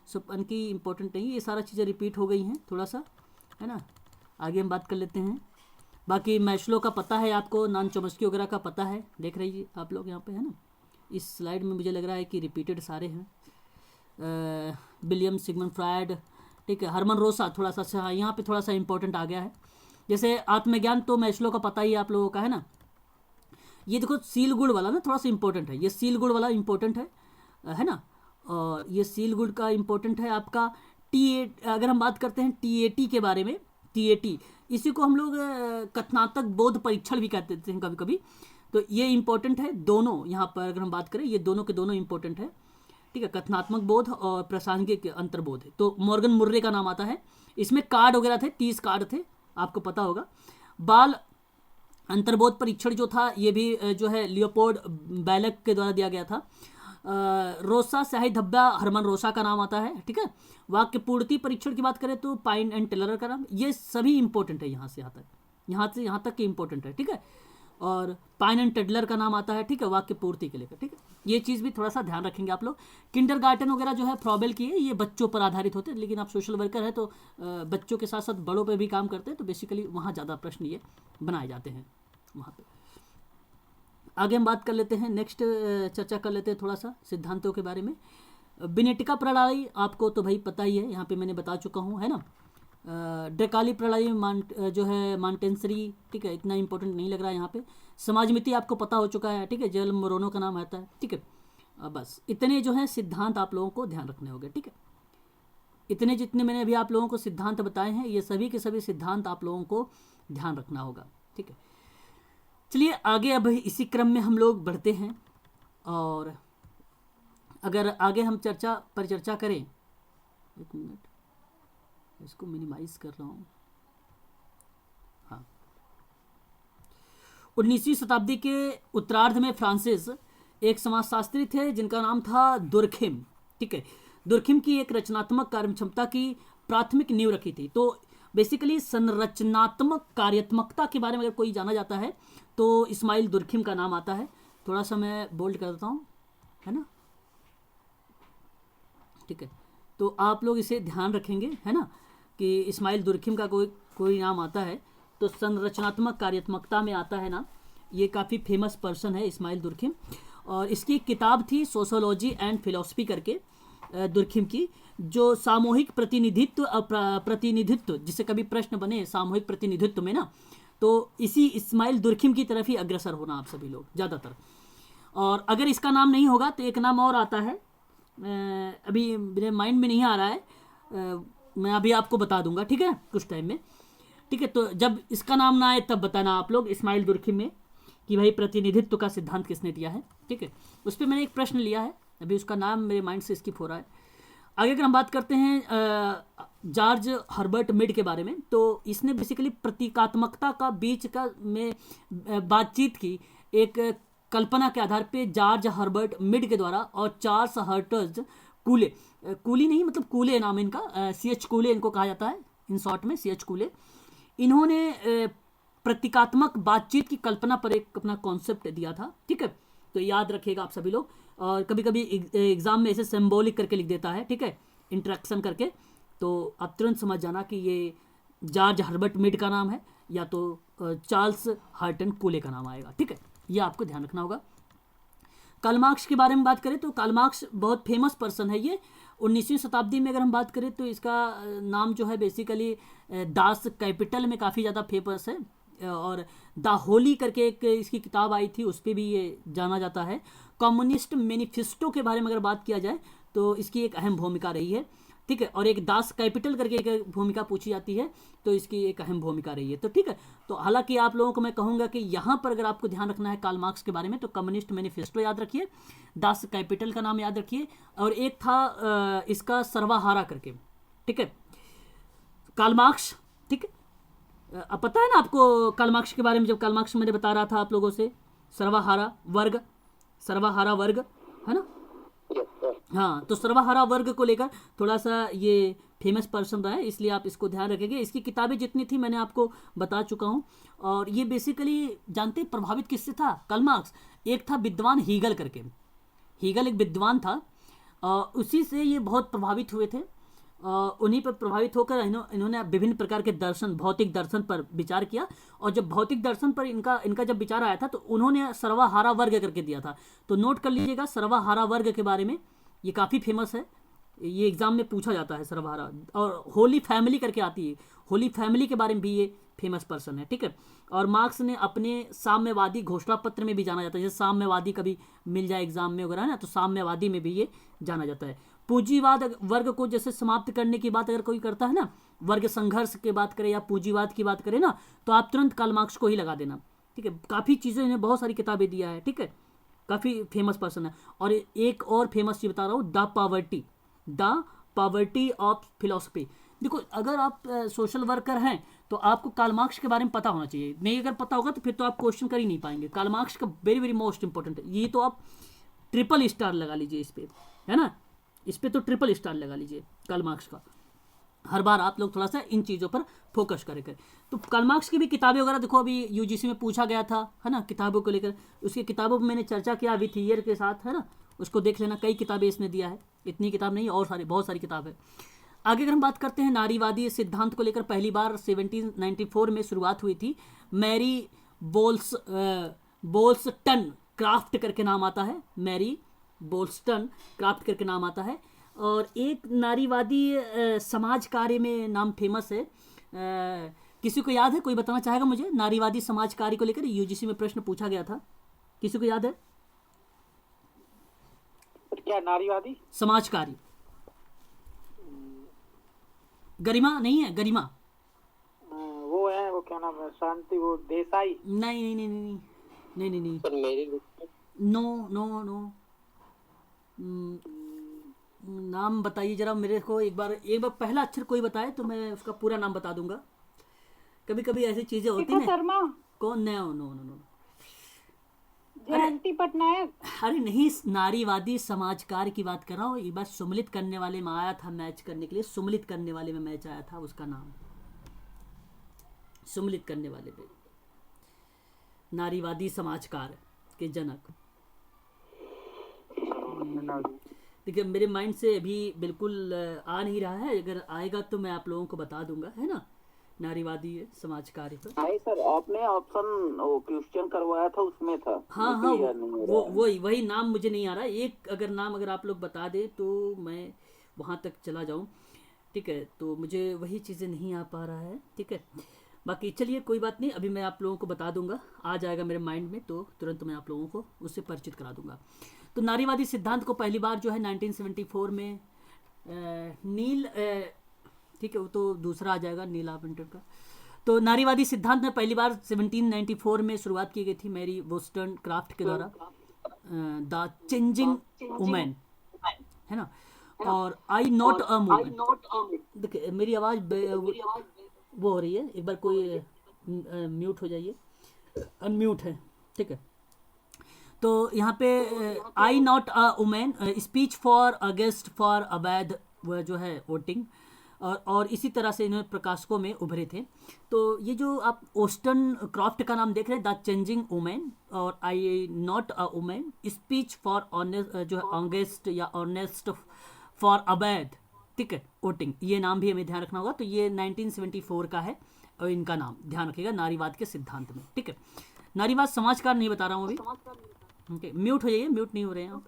S1: सुपन की इंपॉर्टेंट नहीं है, ये सारा चीज़ें रिपीट हो गई हैं थोड़ा सा, है ना। आगे हम बात कर लेते हैं। बाकी मैस्लो का पता है आपको, नॉन चॉम्स्की वगैरह का पता है, देख रही आप लोग यहाँ पे, है ना। इस स्लाइड में मुझे लग रहा है कि रिपीटेड सारे हैं। विलियम सिगमंड फ्रायड, ठीक है। हरमन रोसा थोड़ा सा यहाँ पे थोड़ा सा इंपॉर्टेंट आ गया है। जैसे आत्मज्ञान तो मैस्लो का पता ही आप लोगों का है ना। ये देखो सील गुड वाला ना थोड़ा सा इंपॉर्टेंट है, ये सील गुड वाला इंपॉर्टेंट है ना। और ये सील गुड का इंपॉर्टेंट है आपका अगर हम बात करते हैं TAT के बारे में, TAT इसी को हम लोग कथनात्मक बोध परीक्षण भी कहते हैं कभी कभी। तो ये इंपॉर्टेंट है दोनों, यहाँ पर अगर हम बात करें ये दोनों के दोनों इंपॉर्टेंट है, ठीक है। कथनात्मक बोध और प्रासंगिक अंतर्बोध। तो मॉर्गन मुर्रे का नाम आता है, इसमें कार्ड वगैरह थे, 30 कार्ड थे, आपको पता होगा। बाल अंतर्बोध परीक्षण जो था ये भी जो है लियोपोल्ड बैलक के द्वारा दिया गया था। रोसा स्याही धब्बा, हरमन रोसा का नाम आता है, ठीक है। वाक्य पूर्ति परीक्षण की बात करें तो पाइन एंड टेलर का नाम, ये सभी इंपॉर्टेंट है यहाँ से यहाँ तक के इंपॉर्टेंट है, ठीक है। और पाइन एंड टेडलर का नाम आता है, ठीक है, वाक्य पूर्ति के लेकर, ठीक है। ये चीज़ भी थोड़ा सा ध्यान रखेंगे आप लोग। किंडरगार्टन वगैरह जो है फ्रॉबेल की है, ये बच्चों पर आधारित होते हैं, लेकिन आप सोशल वर्कर है तो बच्चों के साथ साथ बड़ों पर भी काम करते हैं, तो बेसिकली वहाँ ज़्यादा प्रश्न ये बनाए जाते हैं वहाँ पे। आगे हम बात कर लेते हैं, नेक्स्ट चर्चा कर लेते हैं थोड़ा सा सिद्धांतों के बारे में। बिनेटिका प्रणाली आपको तो भाई पता ही है, यहाँ पे मैंने बता चुका हूँ, है ना। ड्रेकाली प्रणाली जो है मांटेंसरी, ठीक है, इतना इंपॉर्टेंट नहीं लग रहा है यहाँ पे। समाजमिति आपको पता हो चुका है, ठीक है, जेल मोरोनो का नाम आता है, ठीक है। बस इतने जो है सिद्धांत आप लोगों को ध्यान रखने होंगे, ठीक है। इतने जितने मैंने अभी आप लोगों को सिद्धांत बताए हैं, ये सभी के सभी सिद्धांत आप लोगों को ध्यान रखना होगा, ठीक है। चलिए आगे अब इसी क्रम में हम लोग बढ़ते हैं, और अगर आगे हम चर्चा करें, एक मिनट इसको मिनिमाइज कर रहा हूँ। हाँ, 19वीं शताब्दी के उत्तरार्ध में फ्रांसिस एक समाजशास्त्री थे जिनका नाम था दुर्खिम, ठीक है। दुर्खिम की एक रचनात्मक कार्य क्षमता की प्राथमिक नींव रखी थी। तो बेसिकली संरचनात्मक कार्यात्मकता के बारे में अगर कोई जाना जाता है तो इस्माइल दुर्खिम का नाम आता है। थोड़ा सा मैं बोल्ड कर देता हूँ, है ना, ठीक है। तो आप लोग इसे ध्यान रखेंगे, है ना, कि इस्माइल दुर्खिम का कोई नाम आता है तो संरचनात्मक कार्यात्मकता में आता है ना। ये काफ़ी फेमस पर्सन है इस्माइल दुर्खिम, और इसकी एक किताब थी सोशोलॉजी एंड फिलॉसफी करके दुर्खिम की, जो सामूहिक प्रतिनिधित्व जिसे कभी प्रश्न बने सामूहिक प्रतिनिधित्व में ना, तो इसी इस्माइल दुर्खिम की तरफ ही अग्रसर होना आप सभी लोग ज़्यादातर। और अगर इसका नाम नहीं होगा तो एक नाम और आता है, अभी मेरे माइंड में नहीं आ रहा है, मैं अभी आपको बता दूंगा, ठीक है, कुछ टाइम में, ठीक है। तो जब इसका नाम ना आए तब बताना आप लोग इस्माइल दुर्खिम में कि भाई प्रतिनिधित्व का सिद्धांत किसने दिया है, ठीक है। उस पर मैंने एक प्रश्न लिया है, अभी उसका नाम मेरे माइंड से स्किप हो रहा है। आगे अगर हम बात करते हैं जॉर्ज हर्बर्ट मिड के बारे में, तो इसने बेसिकली प्रतीकात्मकता का बीच का में बातचीत की एक कल्पना के आधार पे जॉर्ज हर्बर्ट मिड के द्वारा, और चार्ल्स हर्टज कूली नहीं मतलब कूले नाम इनका, CH कूले इनको कहा जाता है इन शॉर्ट में, CH कूले। इन्होंने प्रतीकात्मक बातचीत की कल्पना पर एक अपना कॉन्सेप्ट दिया था, ठीक है। तो याद रखिएगा आप सभी लोग, और कभी कभी एग्जाम में ऐसे सिंबॉलिक करके लिख देता है, ठीक है, इंटरेक्शन करके, तो आप तुरंत समझ जाना कि ये जॉर्ज हर्बर्ट मीड का नाम है, या तो चार्ल्स हर्टन कोले का नाम आएगा। ठीक है, ये आपको ध्यान रखना होगा। कार्ल मार्क्स के बारे में बात करें तो कार्ल मार्क्स बहुत फेमस पर्सन है। ये 19वीं शताब्दी में अगर हम बात करें तो इसका नाम जो है बेसिकली दास कैपिटल में काफ़ी ज़्यादा फेमस है, और द होली करके एक इसकी किताब आई थी, उस पर भी ये जाना जाता है। कम्युनिस्ट मैनिफेस्टो के बारे में अगर बात किया जाए तो इसकी एक अहम भूमिका रही है। ठीक है, और एक दास कैपिटल करके एक भूमिका पूछी जाती है, तो इसकी एक अहम भूमिका रही है। तो ठीक है, तो हालांकि आप लोगों को मैं कहूँगा कि यहाँ पर अगर आपको ध्यान रखना है कार्ल मार्क्स के बारे में तो कम्युनिस्ट मैनिफेस्टो याद रखिए, दास कैपिटल का नाम याद रखिए, और एक था इसका सर्वहारा करके। ठीक है, कार्ल मार्क्स। ठीक है, अब पता है ना आपको कार्ल मार्क्स के बारे में, जब कार्ल मार्क्स मैंने बता रहा था आप लोगों से, सर्वहारा वर्ग है ना। हाँ, तो सर्वहारा वर्ग को लेकर थोड़ा सा ये फेमस पर्सन रहा है, इसलिए आप इसको ध्यान रखेंगे। इसकी किताबें जितनी थी मैंने आपको बता चुका हूँ, और ये बेसिकली जानते प्रभावित किससे था कार्ल मार्क्स? एक था विद्वान हीगल करके, हीगल एक विद्वान था, उसी से ये बहुत प्रभावित हुए थे। उन्हीं पर प्रभावित होकर इन्होंने विभिन्न प्रकार के दर्शन, भौतिक दर्शन पर विचार किया, और जब भौतिक दर्शन पर इनका जब विचार आया था तो उन्होंने सर्वहारा वर्ग करके दिया था। तो नोट कर लीजिएगा सर्वहारा वर्ग के बारे में, ये काफ़ी फेमस है, ये एग्जाम में पूछा जाता है सर्वहारा। और होली फैमिली करके आती है, होली फैमिली के बारे में भी ये फेमस पर्सन है। ठीक है, और मार्क्स ने अपने साम्यवादी घोषणा पत्र में भी जाना जाता है, जैसे साम्यवादी कभी मिल जाए एग्जाम में वगैरह ना, तो साम्यवादी में भी ये जाना जाता है। पूंजीवाद वर्ग को जैसे समाप्त करने की बात अगर कोई करता है ना, वर्ग संघर्ष की बात करें या पूंजीवाद की बात करें ना, तो आप तुरंत कार्ल मार्क्स को ही लगा देना। ठीक है, काफ़ी चीज़ें इन्हें बहुत सारी किताबें दिया है। ठीक है, काफ़ी फेमस पर्सन है। और एक और फेमस चीज़ बता रहा हूँ, द पॉवर्टी ऑफ फिलोसफी। देखो, अगर आप सोशल वर्कर हैं तो आपको कार्ल मार्क्स के बारे में पता होना चाहिए, नहीं अगर पता होगा तो फिर तो आप क्वेश्चन कर ही नहीं पाएंगे। कार्ल मार्क्स का वेरी वेरी मोस्ट इंपॉर्टेंट है, ये तो आप ट्रिपल स्टार लगा लीजिए इस पर, है ना, इस पर तो ट्रिपल स्टार लगा लीजिए कार्ल मार्क्स का। हर बार आप लोग थोड़ा सा इन चीज़ों पर फोकस करें। तो कार्ल मार्क्स की भी किताबें वगैरह देखो, अभी यूजीसी में पूछा गया था, है ना, किताबों को लेकर, उसकी किताबों पर मैंने चर्चा किया विथ ईयर के साथ, है ना, उसको देख लेना, कई किताबें इसने दिया है, इतनी किताब नहीं और बहुत सारी किताब है। आगे अगर हम बात करते हैं, नारीवादी सिद्धांत को लेकर पहली बार 1794 में शुरुआत हुई थी। मैरी बोल्सटन क्राफ्ट करके नाम आता है, मैरी बोल्सटन क्राफ्ट करके नाम आता है। और एक नारीवादी समाज कार्य में नाम फेमस है, किसी को याद है, कोई बताना चाहेगा मुझे? नारीवादी समाज कार्य को लेकर यूजीसी में प्रश्न पूछा गया था, किसी को याद है?
S2: क्या नारीवादी
S1: समाज कार्य? गरिमा नहीं है, गरिमा
S2: वो है, वो क्या नाम है, शांति, वो देसाई?
S1: नहीं नहीं नहीं नहीं नहीं नहीं
S3: पर मेरी
S1: नो नो नो नाम बताइए जरा मेरे को, एक बार पहला अक्षर कोई बताए तो मैं उसका पूरा नाम बता दूंगा। कभी कभी ऐसी चीजें होती हैं।
S4: शर्मा?
S1: कौन? नो नो नो नो
S4: जयंती पटनायक?
S1: अरे नहीं, नारीवादी समाज कार्य की बात कर रहा हूँ। ये बात सुमलित करने वाले में आया था, मैच करने के लिए सुमलित करने वाले में मैच आया था, उसका नाम सुमलित करने वाले पे, नारीवादी समाज कार्य के जनक। देखिए मेरे माइंड से अभी बिल्कुल आ नहीं रहा है, अगर आएगा तो मैं आप लोगों को बता दूंगा, है ना, नारीवादी समाज कार्य पर।
S3: नहीं सर, आपने ऑप्शन क्वेश्चन करवाया था उसमें था।
S1: हाँ हाँ, वो वही नाम मुझे नहीं आ रहा। एक अगर नाम अगर आप लोग बता दे तो मैं वहाँ तक चला जाऊँ। ठीक है, तो मुझे वही चीज़ें नहीं आ पा रहा है। ठीक है, बाकी चलिए कोई बात नहीं, अभी मैं आप लोगों को बता दूंगा, आ जाएगा मेरे माइंड में तो तुरंत मैं आप लोगों को उससे परिचित करा दूंगा। तो नारीवादी सिद्धांत को पहली बार जो है 1974 में नील, ठीक है, वो तो दूसरा आ जाएगा, नील आर्पेंटर का। तो नारीवादी सिद्धांत में पहली बार 1794 में शुरुआत की गई थी मैरी वोस्टन क्राफ्ट के द्वारा, द चेंजिंग वुमेन, है ना, और आई नॉट अ वुमन। देखिए मेरी आवाज़ वो हो रही है, एक बार कोई म्यूट हो जाइए, अनम्यूट है। ठीक है, तो यहाँ पे I not a woman, speech for against for अवैध वह जो है वोटिंग, और इसी तरह से इन्होंने प्रकाशकों में उभरे थे। तो ये जो आप ओस्टन क्राफ्ट का नाम देख रहे हैं, द चेंजिंग वुमेन और I not a woman, speech for honest जो है ऑनेस्ट या ऑनेस्ट फॉर अवैध, ठीक है, वोटिंग, ये नाम भी हमें ध्यान रखना होगा। तो ये 1974 का है और इनका नाम ध्यान रखिएगा नारीवाद के सिद्धांत में। ठीक है, नारीवाद समाजकार नहीं बता रहा हूँ अभी, ओके, म्यूट हो जाइए, म्यूट नहीं हो रहे हैं आप।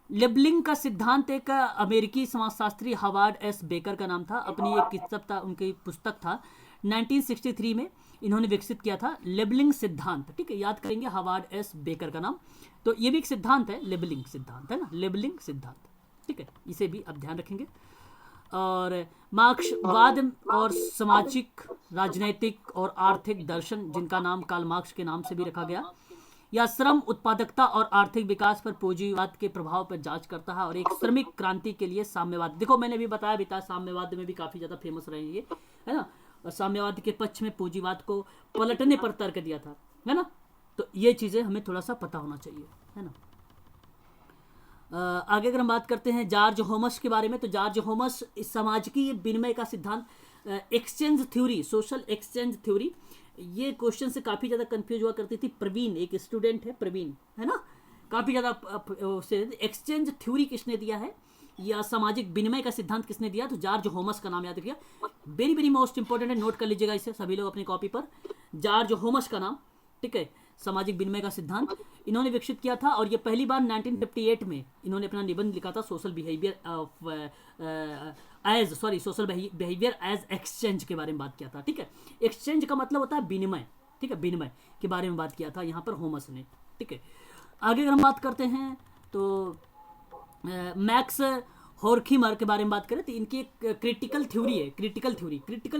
S1: लेबलिंग का सिद्धांत एक अमेरिकी समाजशास्त्री हार्वर्ड एस बेकर का नाम था। अपनी एक किताब था, उनकी पुस्तक था 1963 में इन्होंने विकसित किया था लेबलिंग सिद्धांत। ठीक है, याद करेंगे हार्वर्ड एस बेकर का नाम। तो ये भी एक सिद्धांत है, लेबलिंग सिद्धांत है ना, लेबलिंग सिद्धांत। ठीक है, इसे भी आप ध्यान रखेंगे। और मार्क्सवाद और सामाजिक, राजनैतिक और आर्थिक दर्शन, जिनका नाम कार्ल मार्क्स के नाम से भी रखा गया, या श्रम उत्पादकता और आर्थिक विकास पर पूंजीवाद के प्रभाव पर जांच करता है। और एक श्रमिक क्रांति के लिए साम्यवाद, देखो मैंने भी बताया भी था, साम्यवाद में भी काफी ज्यादा फेमस रहे ये, है ना। और साम्यवाद के पक्ष में पूंजीवाद को पलटने पर तर्क दिया था, है ना। तो ये चीजें हमें थोड़ा सा पता होना चाहिए, है ना। आगे अगर हम बात करते हैं जॉर्ज होमस के बारे में, तो जॉर्ज होमस समाज की विनिमय का सिद्धांत, exchange theory, social exchange theory, ये क्वेश्चन से काफ़ी ज़्यादा कंफ्यूज हुआ करती थी। प्रवीण एक स्टूडेंट है, प्रवीण, है ना, काफ़ी ज़्यादा एक्सचेंज थ्योरी किसने दिया है या सामाजिक विनिमय का सिद्धांत किसने दिया, तो जॉर्ज होमस का नाम याद रखिए। वेरी वेरी मोस्ट इंपॉर्टेंट है, नोट कर लीजिएगा इसे सभी लोग अपनी कॉपी पर, जॉर्ज होमस का नाम। ठीक है, सामाजिक विनिमय का सिद्धांत इन्होंने विकसित किया था। और ये पहली बार 1958 में इन्होंने अपना निबंध लिखा था, सोशल बिहेवियर एज एक्सचेंज के बारे में बात किया था। ठीक है, एक्सचेंज का मतलब होता है विनिमय। ठीक है, विनिमय के बारे में बात किया था यहाँ पर होमस ने। ठीक है, आगे अगर हम बात करते हैं तो मैक्स होर्खीमर के बारे में बात करें तो इनकी एक क्रिटिकल थ्योरी है। क्रिटिकल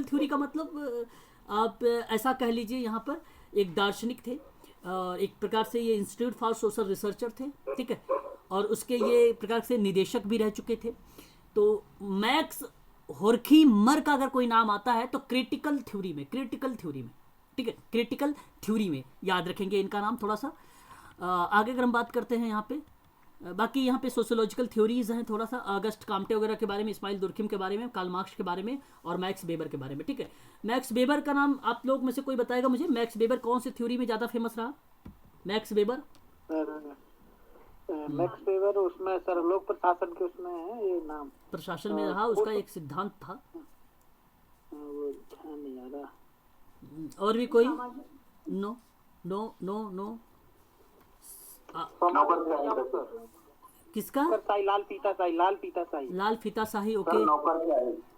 S1: थ्योरी का मतलब आप ऐसा कह लीजिए, यहाँ पर एक दार्शनिक थे और एक प्रकार से ये इंस्टीट्यूट फॉर सोशल रिसर्चर थे। ठीक है, और उसके ये प्रकार से निदेशक भी रह चुके थे। तो मैक्स होर्खीमर का अगर कोई नाम आता है तो क्रिटिकल थ्योरी में, ठीक है, क्रिटिकल थ्योरी में याद रखेंगे इनका नाम थोड़ा सा। आगे अगर हम बात करते हैं यहाँ पे, बाकी यहाँ पे सोशियोलॉजिकल थ्योरीज हैं थोड़ा सा, अगस्ट काम्टे वगैरह के बारे में, इस्माइल दुर्खिम के बारे में, कार्ल मार्क्स के बारे में और मैक्स वेबर के बारे में। ठीक है, मैक्स वेबर का नाम आप लोग में से कोई बताएगा मुझे, मैक्स वेबर कौन सी थ्योरी में ज़्यादा फेमस रहा? मैक्स वेबर
S2: उसमें सरलोक प्रशासन के उसमें है ये नाम,
S1: प्रशासन में रहा, उसका एक सिद्धांत था।
S2: वो ध्यान नहीं आ रहा।
S1: और भी कोई? नो नो नो नो, किसका? लाल फीताशाही, ओके,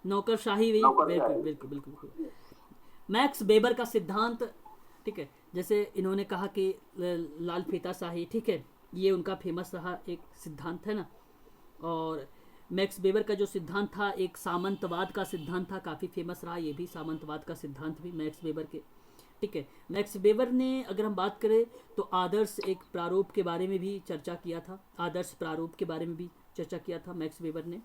S1: नौकरशाही भी, बिल्कुल बिल्कुल। मैक्स वेबर का सिद्धांत, ठीक है, जैसे इन्होंने कहा कि लाल फीताशाही, ठीक है, ये उनका फेमस रहा एक सिद्धांत है ना। और मैक्स वेबर का जो सिद्धांत था एक सामंतवाद का सिद्धांत था, काफ़ी फेमस रहा ये भी, सामंतवाद का सिद्धांत भी मैक्स वेबर के। ठीक है, मैक्स वेबर ने अगर हम बात करें तो आदर्श एक प्रारूप के बारे में भी चर्चा किया था, आदर्श प्रारूप के बारे में भी चर्चा किया था मैक्स वेबर ने।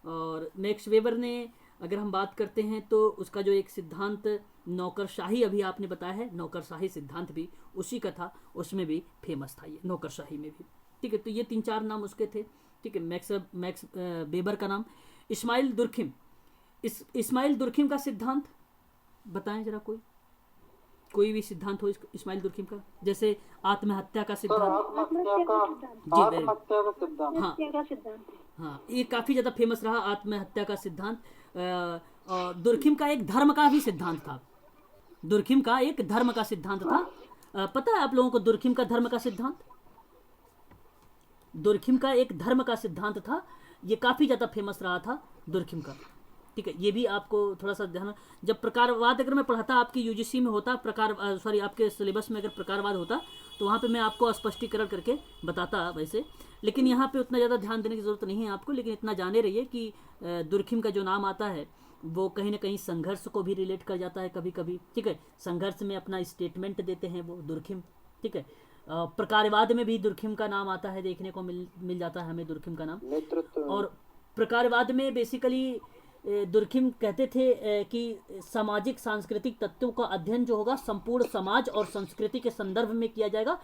S1: और मैक्स वेबर ने अगर हम बात करते हैं तो उसका जो एक सिद्धांत नौकरशाही अभी आपने बताया है, नौकरशाही सिद्धांत भी उसी का था, उसमें भी फेमस था ये, नौकरशाही में भी। ठीक है, तो ये 3-4 नाम उसके थे। ठीक है, मैक्स वेबर का नाम। इस्माइल दुर्खिम, इस्माइल दुर्खिम का सिद्धांत बताएं जरा, कोई भी सिद्धांत हो इस्माइल दुर्खिम का, जैसे आत्महत्या का सिद्धांत। हाँ, ये काफी ज्यादा फेमस रहा आत्महत्या का सिद्धांत। और दुर्खिम का एक धर्म का भी सिद्धांत था, दुर्खिम का एक धर्म का सिद्धांत था। पता है आप लोगों को दुर्खिम का धर्म का सिद्धांत? दुर्खिम का एक धर्म का सिद्धांत था, ये काफी ज्यादा फेमस रहा था दुर्खिम का। ठीक है, ये भी आपको थोड़ा सा ध्यान, जब प्रकारवाद अगर मैं पढ़ाता आपकी यूजीसी में होता आपके सिलेबस में अगर प्रकारवाद होता तो वहाँ पे मैं आपको स्पष्टीकरण करके बताता वैसे, लेकिन यहाँ पे उतना ज़्यादा ध्यान देने की ज़रूरत नहीं है आपको। लेकिन इतना जाने रहिए कि दुर्खिम का जो नाम आता है वो कहीं ना कहीं संघर्ष को भी रिलेट कर जाता है कभी कभी। ठीक है, संघर्ष में अपना स्टेटमेंट देते हैं वो दुर्खिम। ठीक है, प्रकारवाद में भी दुर्खिम का नाम आता है, देखने को मिल जाता है हमें दुर्खिम का नाम। और प्रकारवाद में बेसिकली दुर्खिम कहते थे कि सामाजिक सांस्कृतिक तत्वों का अध्ययन जो होगा संपूर्ण समाज और संस्कृति के संदर्भ में किया जाएगा,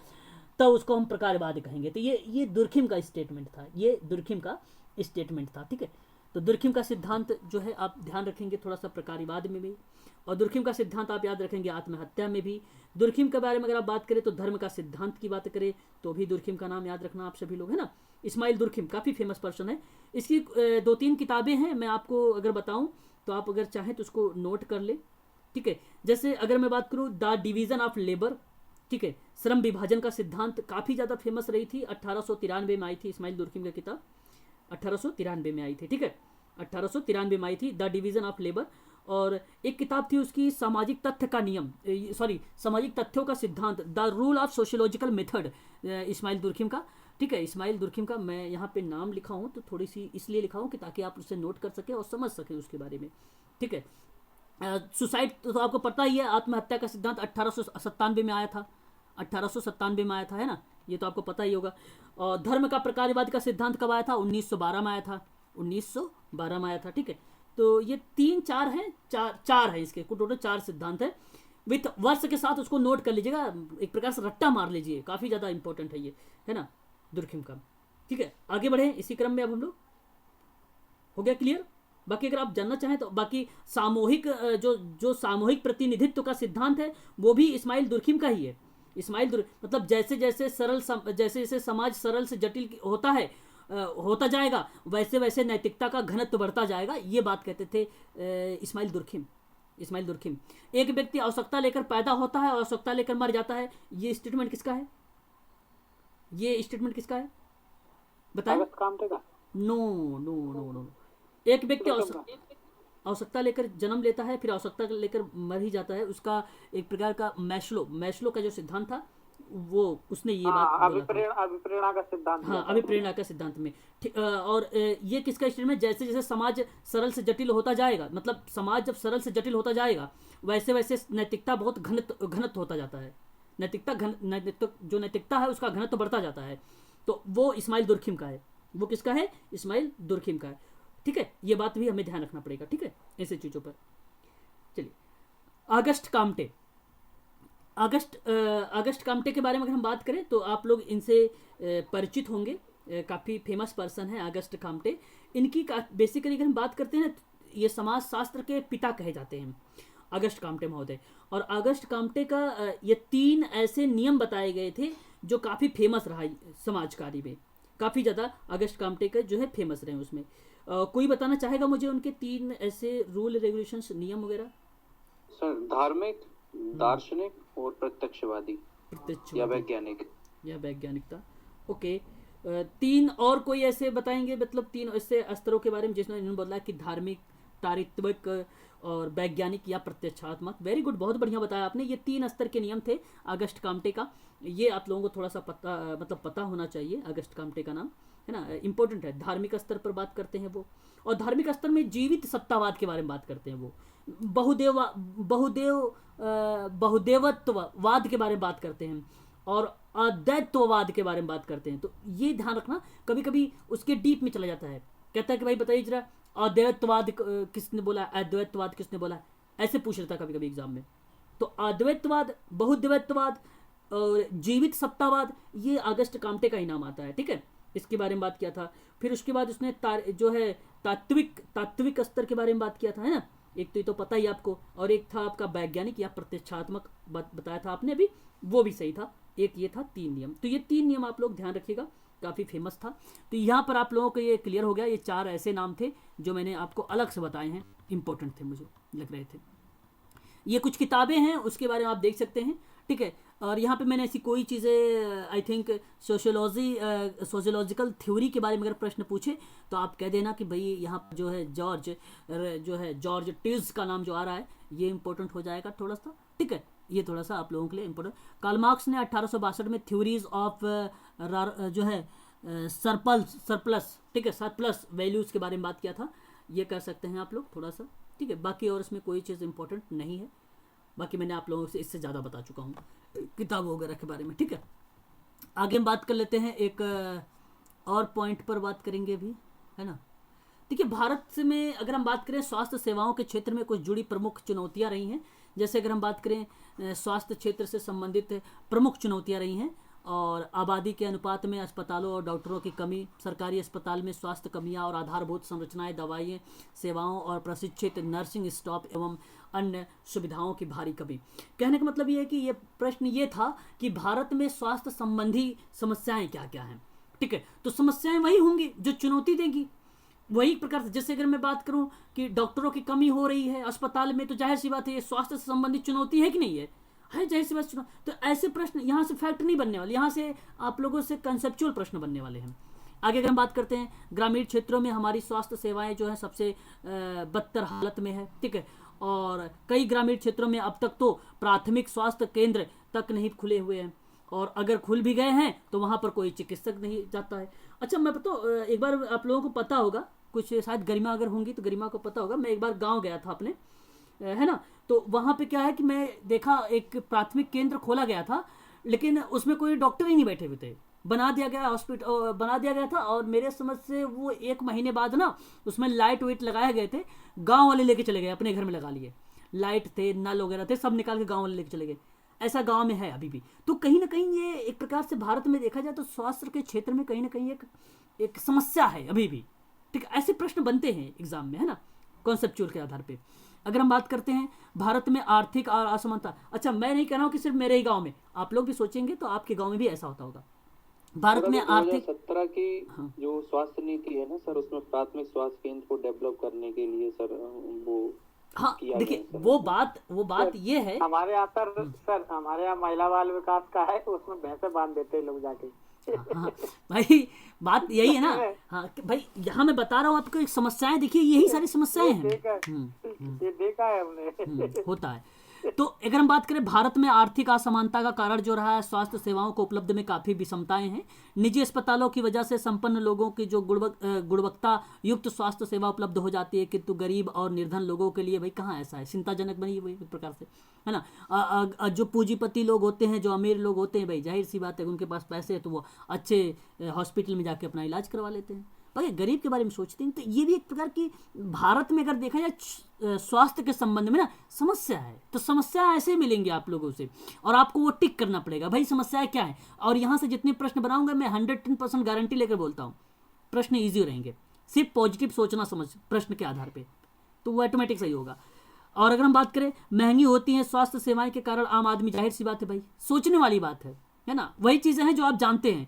S1: तब उसको हम प्रकारवाद कहेंगे। तो ये दुर्खिम का स्टेटमेंट था, ये दुर्खिम का स्टेटमेंट था। ठीक है, तो दुर्खिम का सिद्धांत जो है आप ध्यान रखेंगे थोड़ा सा प्रकारवाद में भी, और दुर्खिम का सिद्धांत आप याद रखेंगे आत्महत्या में भी। दुर्खिम के बारे में अगर आप बात करें तो धर्म का सिद्धांत की बात करें तो भी दुर्खिम का नाम याद रखना आप सभी लोग, है ना। इस्माइल दुर्खिम काफ़ी फेमस पर्सन है। इसकी 2-3 किताबें हैं, मैं आपको अगर बताऊं तो आप अगर चाहें तो उसको नोट कर ले, ठीक है। जैसे अगर मैं बात करूं द डिवीज़न ऑफ लेबर, ठीक है, श्रम विभाजन का सिद्धांत, काफ़ी ज़्यादा फेमस रही थी, 1893 में आई थी इस्माइल दुर्खिम की किताब, 1893 में आई थी, ठीक है, 1893 में आई थी द डिवीज़न ऑफ लेबर। और एक किताब थी उसकी सामाजिक तथ्य का नियम, सामाजिक तथ्यों का सिद्धांत, the rule of sociological method, Emile Durkheim का, ठीक है। इस्माइल दुर्खिम का मैं यहाँ पे नाम लिखा हूँ तो थोड़ी सी इसलिए लिखा हूँ कि ताकि आप उसे नोट कर सकें और समझ सकें उसके बारे में, ठीक है। सुसाइड तो आपको पता ही है, आत्महत्या का सिद्धांत 1897 में आया था, 1897 में आया था, है ना, ये तो आपको पता ही होगा। और धर्म का प्रकारवाद का सिद्धांत कब आया था? 1912 में आया था, 1912 में आया था, ठीक है। तो ये 3-4 हैं, चार है इसके, टोटल 4 सिद्धांत है। विथ वर्ष के साथ उसको नोट कर लीजिएगा, एक प्रकार से रट्टा मार लीजिए, काफ़ी ज़्यादा इंपॉर्टेंट है ये, है ना, दुर्खिम का, ठीक है। आगे बढ़े इसी क्रम में, अब हम लोग हो गया क्लियर। बाकी अगर आप जानना चाहें तो बाकी सामूहिक जो सामूहिक प्रतिनिधित्व का सिद्धांत है वो भी इस्माइल दुर्खिम का ही है। मतलब जैसे जैसे समाज सरल से जटिल होता है, होता जाएगा, वैसे वैसे नैतिकता का घनत्व बढ़ता जाएगा, ये बात कहते थे इस्माइल दुर्खिम। एक व्यक्ति आवश्यकता लेकर पैदा होता है और आवश्यकता लेकर मर जाता है, ये स्टेटमेंट किसका है? बताएं। नो। एक व्यक्ति आवश्यकता लेकर जन्म लेता है, फिर आवश्यकता लेकर मर ही जाता है, उसका एक प्रकार का मैस्लो का जो सिद्धांत था वो उसने ये बात
S2: अभिप्रेरणा का सिद्धांत,
S1: हाँ, अभिप्रेरणा का सिद्धांत में। और ये किसका स्टेटमेंट? जैसे जैसे समाज सरल से जटिल होता जाएगा, मतलब समाज जब सरल से जटिल होता जाएगा वैसे वैसे नैतिकता बहुत घनत्व होता जाता है, नैतिकता है उसका घनत्व बढ़ता जाता है। तो वो इस्माइल दुर्खिम का है। वो किसका है? इस्माइल दुर्खिम का है, ठीक है। ये बात भी हमें ध्यान रखना पड़ेगा, ठीक है, ऐसे चीज़ों पर। चलिए, ऑगस्ट काम्टे के बारे में अगर हम बात करें तो आप लोग इनसे परिचित होंगे, काफ़ी फेमस पर्सन है ऑगस्ट काम्टे। इनकी बेसिकली अगर हम बात करते हैं ये समाज शास्त्र के पिता कहे जाते हैं ऑगस्ट काम्टे महोदय। और ऑगस्ट काम्टे का ये 3 ऐसे नियम बताए गए थे जो काफ़ी फेमस रहा समाज कार्य में, काफ़ी ज़्यादा ऑगस्ट काम्टे का जो है फेमस रहे उसमें। कोई बताना चाहेगा मुझे उनके 3 ऐसे रूल रेगुलेशंस, नियम वगैरह?
S3: सर, धार्मिक, दार्शनिक और प्रत्यक्षवादी या वैज्ञानिकता। ओके, 3 और कोई ऐसे बताएंगे, मतलब 3 ऐसे स्तरों के बारे में जिसमें इन्होंने बोला कि धार्मिक, तात्विक और वैज्ञानिक या प्रत्यक्षात्मक। वेरी गुड, बहुत बढ़िया बताया आपने। ये 3 स्तर के नियम थे ऑगस्ट काम्टे का, ये आप लोगों को थोड़ा सा पता होना चाहिए। ऑगस्ट काम्टे का नाम है ना, इंपॉर्टेंट है। धार्मिक स्तर पर बात करते हैं वो, और धार्मिक स्तर में जीवित सत्तावाद के बारे में बात करते हैं वो, बहुदेवत्ववाद के बारे में बात करते हैं, और अद्वैतवाद के बारे में बात करते हैं। तो ये ध्यान रखना, कभी कभी उसके डीप में चला जाता है, कहता है कि भाई बताइए जरा अद्वैतवाद किसने बोला, अद्वैतवाद किसने बोला, ऐसे पूछ लेता कभी कभी एग्जाम में। तो अद्वैतवाद, बहुद्वैतवाद और जीवित सत्तावाद, ये ऑगस्ट काम्टे का ही नाम आता है, ठीक है। इसके बारे में बात किया था। फिर उसके बाद उसने जो है तात्विक स्तर के बारे में बात किया था, है ना। एक तो ये तो पता ही आपको, और एक था आपका वैज्ञानिक या प्रत्यक्षात्मक बताया था आपने अभी, वो भी सही था। एक ये था 3 नियम। तो ये 3 नियम आप लोग ध्यान रखिएगा, काफ़ी फेमस था। तो यहाँ पर आप लोगों को ये क्लियर हो गया, ये 4 ऐसे नाम थे जो मैंने आपको अलग से बताए हैं, इंपॉर्टेंट थे, मुझे लग रहे थे। ये कुछ किताबें हैं, उसके बारे में आप देख सकते हैं, ठीक है। और यहाँ पे मैंने ऐसी कोई चीज़ें, आई थिंक सोशियोलॉजिकल थ्योरी के बारे में अगर प्रश्न पूछे तो आप कह देना कि भाई यहाँ पर जो है जॉर्ज टिज का नाम जो आ रहा है, ये इंपॉर्टेंट हो जाएगा थोड़ा सा, ठीक है। ये थोड़ा सा आप लोगों के लिए इंपॉर्टेंट। कार्ल मार्क्स ने 1862 में थ्योरीज ऑफ जो है सरप्लस, ठीक है, सरप्लस वैल्यूज़ के बारे में बात किया था। ये कर सकते हैं आप लोग थोड़ा सा, ठीक है। बाकी और इसमें कोई चीज़ इंपॉर्टेंट नहीं है, बाकी मैंने आप लोगों से इससे ज़्यादा बता चुका हूँ किताब वगैरह के बारे में, ठीक है। आगे हम बात कर लेते हैं, एक और पॉइंट पर बात करेंगे अभी, है ना। देखिए, भारत में अगर हम बात करें स्वास्थ्य सेवाओं के क्षेत्र में कुछ जुड़ी प्रमुख चुनौतियाँ रही हैं। जैसे अगर हम बात करें स्वास्थ्य क्षेत्र से संबंधित प्रमुख चुनौतियाँ रही हैं, और आबादी के अनुपात में अस्पतालों और डॉक्टरों की कमी, सरकारी अस्पताल में स्वास्थ्य कमियां और आधारभूत संरचनाएं, दवाइयाँ, सेवाओं और प्रशिक्षित नर्सिंग स्टाफ एवं अन्य सुविधाओं की भारी कमी। कहने का मतलब ये है कि ये प्रश्न ये था कि भारत में स्वास्थ्य संबंधी समस्याएं क्या क्या हैं।
S1: ठीक है, तो समस्याएं वही होंगी जो चुनौती देंगी। वही प्रकार से जैसे अगर मैं बात करूं कि डॉक्टरों की कमी हो रही है अस्पताल में, तो जाहिर सी बात है ये स्वास्थ्य से संबंधित चुनौती है कि नहीं है जाहिर सी बात। तो ऐसे प्रश्न यहाँ से फैक्ट नहीं बनने वाले, यहाँ से आप लोगों से कंसेप्चुअल प्रश्न बनने वाले हैं। आगे अगर हम बात करते हैं, ग्रामीण क्षेत्रों में हमारी स्वास्थ्य सेवाएं जो है सबसे बदतर हालत में है, ठीक है, और कई ग्रामीण क्षेत्रों में अब तक तो प्राथमिक स्वास्थ्य केंद्र तक नहीं खुले हुए हैं, और अगर खुल भी गए हैं तो वहाँ पर कोई चिकित्सक नहीं जाता है। अच्छा, मैं एक बार आप लोगों को पता होगा, कुछ शायद गरिमा अगर होंगी तो गरिमा को पता होगा, मैं एक बार गांव गया था अपने, है ना, तो वहाँ पे क्या है कि मैं देखा एक प्राथमिक केंद्र खोला गया था, लेकिन उसमें कोई डॉक्टर ही नहीं बैठे हुए थे। बना दिया गया हॉस्पिटल, बना दिया गया था, और मेरे समझ से वो 1 महीने बाद ना उसमें लाइट वेट लगाए गए थे, गाँव वाले लेके चले गए, अपने घर में लगा लिए, लाइट थे, नल वगैरह थे, सब निकाल के गाँव वाले लेके चले गए। ऐसा गांव में है अभी भी। तो कहीं ना कहीं ये एक प्रकार से भारत में देखा जाए तो स्वास्थ्य के क्षेत्र में कहीं ना कहीं एक समस्या है अभी भी, ठीक। ऐसे प्रश्न बनते हैं एग्जाम में, है ना, कॉन्सेप्चुअल के आधार पे। अगर हम बात करते हैं भारत में आर्थिक और असमानता, अच्छा मैं नहीं कह रहा हूँ कि सिर्फ मेरे ही गाँव में, आप लोग भी सोचेंगे तो आपके गाँव में भी ऐसा होता होगा। भारत में आर्थिक
S4: 2017 की जो स्वास्थ्य नीति है ना सर, उसमें प्राथमिक स्वास्थ्य केंद्र को डेवलप करने के लिए सर वो
S1: देखिए वो बात ये है,
S2: हमारे यहाँ सर हमारे यहाँ महिला बाल विकास का है, उसमें भैंसे बांध देते हैं लोग जाके।
S1: भाई बात यही है ना। हाँ भाई, यहाँ मैं बता रहा हूँ आपको, एक समस्याएं देखिए, यही सारी समस्याएं हैं,
S2: ये देखा है हमने,
S1: होता है। तो अगर हम बात करें भारत में आर्थिक असमानता का कारण जो रहा है, स्वास्थ्य सेवाओं को उपलब्ध में काफ़ी विषमताएं हैं। निजी अस्पतालों की वजह से संपन्न लोगों की जो गुणवत्ता युक्त स्वास्थ्य सेवा उपलब्ध हो जाती है, किंतु गरीब और निर्धन लोगों के लिए भाई कहाँ ऐसा है, चिंताजनक बनी हुई एक प्रकार से, है ना। जो पूंजीपति लोग होते हैं, जो अमीर लोग होते हैं, भाई जाहिर सी बात है उनके पास पैसे है तो वो अच्छे हॉस्पिटल में जाके अपना इलाज करवा लेते हैं। भाई गरीब के बारे में सोचते हैं, तो ये भी एक प्रकार की भारत में अगर देखा जाए स्वास्थ्य के संबंध में ना समस्या है। तो समस्या ऐसे मिलेंगी आप लोगों से, और आपको वो टिक करना पड़ेगा भाई समस्याएं क्या है। और यहाँ से जितने प्रश्न बनाऊंगा मैं 110% गारंटी लेकर बोलता हूँ, प्रश्न ईजी रहेंगे, सिर्फ पॉजिटिव सोचना समझ प्रश्न के आधार पर, तो वो ऑटोमेटिक सही होगा। और अगर हम बात करें महंगी होती हैं स्वास्थ्य सेवाएं के कारण आम आदमी, जाहिर सी बात है भाई, सोचने वाली बात है ना, वही चीज़ें हैं जो आप जानते हैं,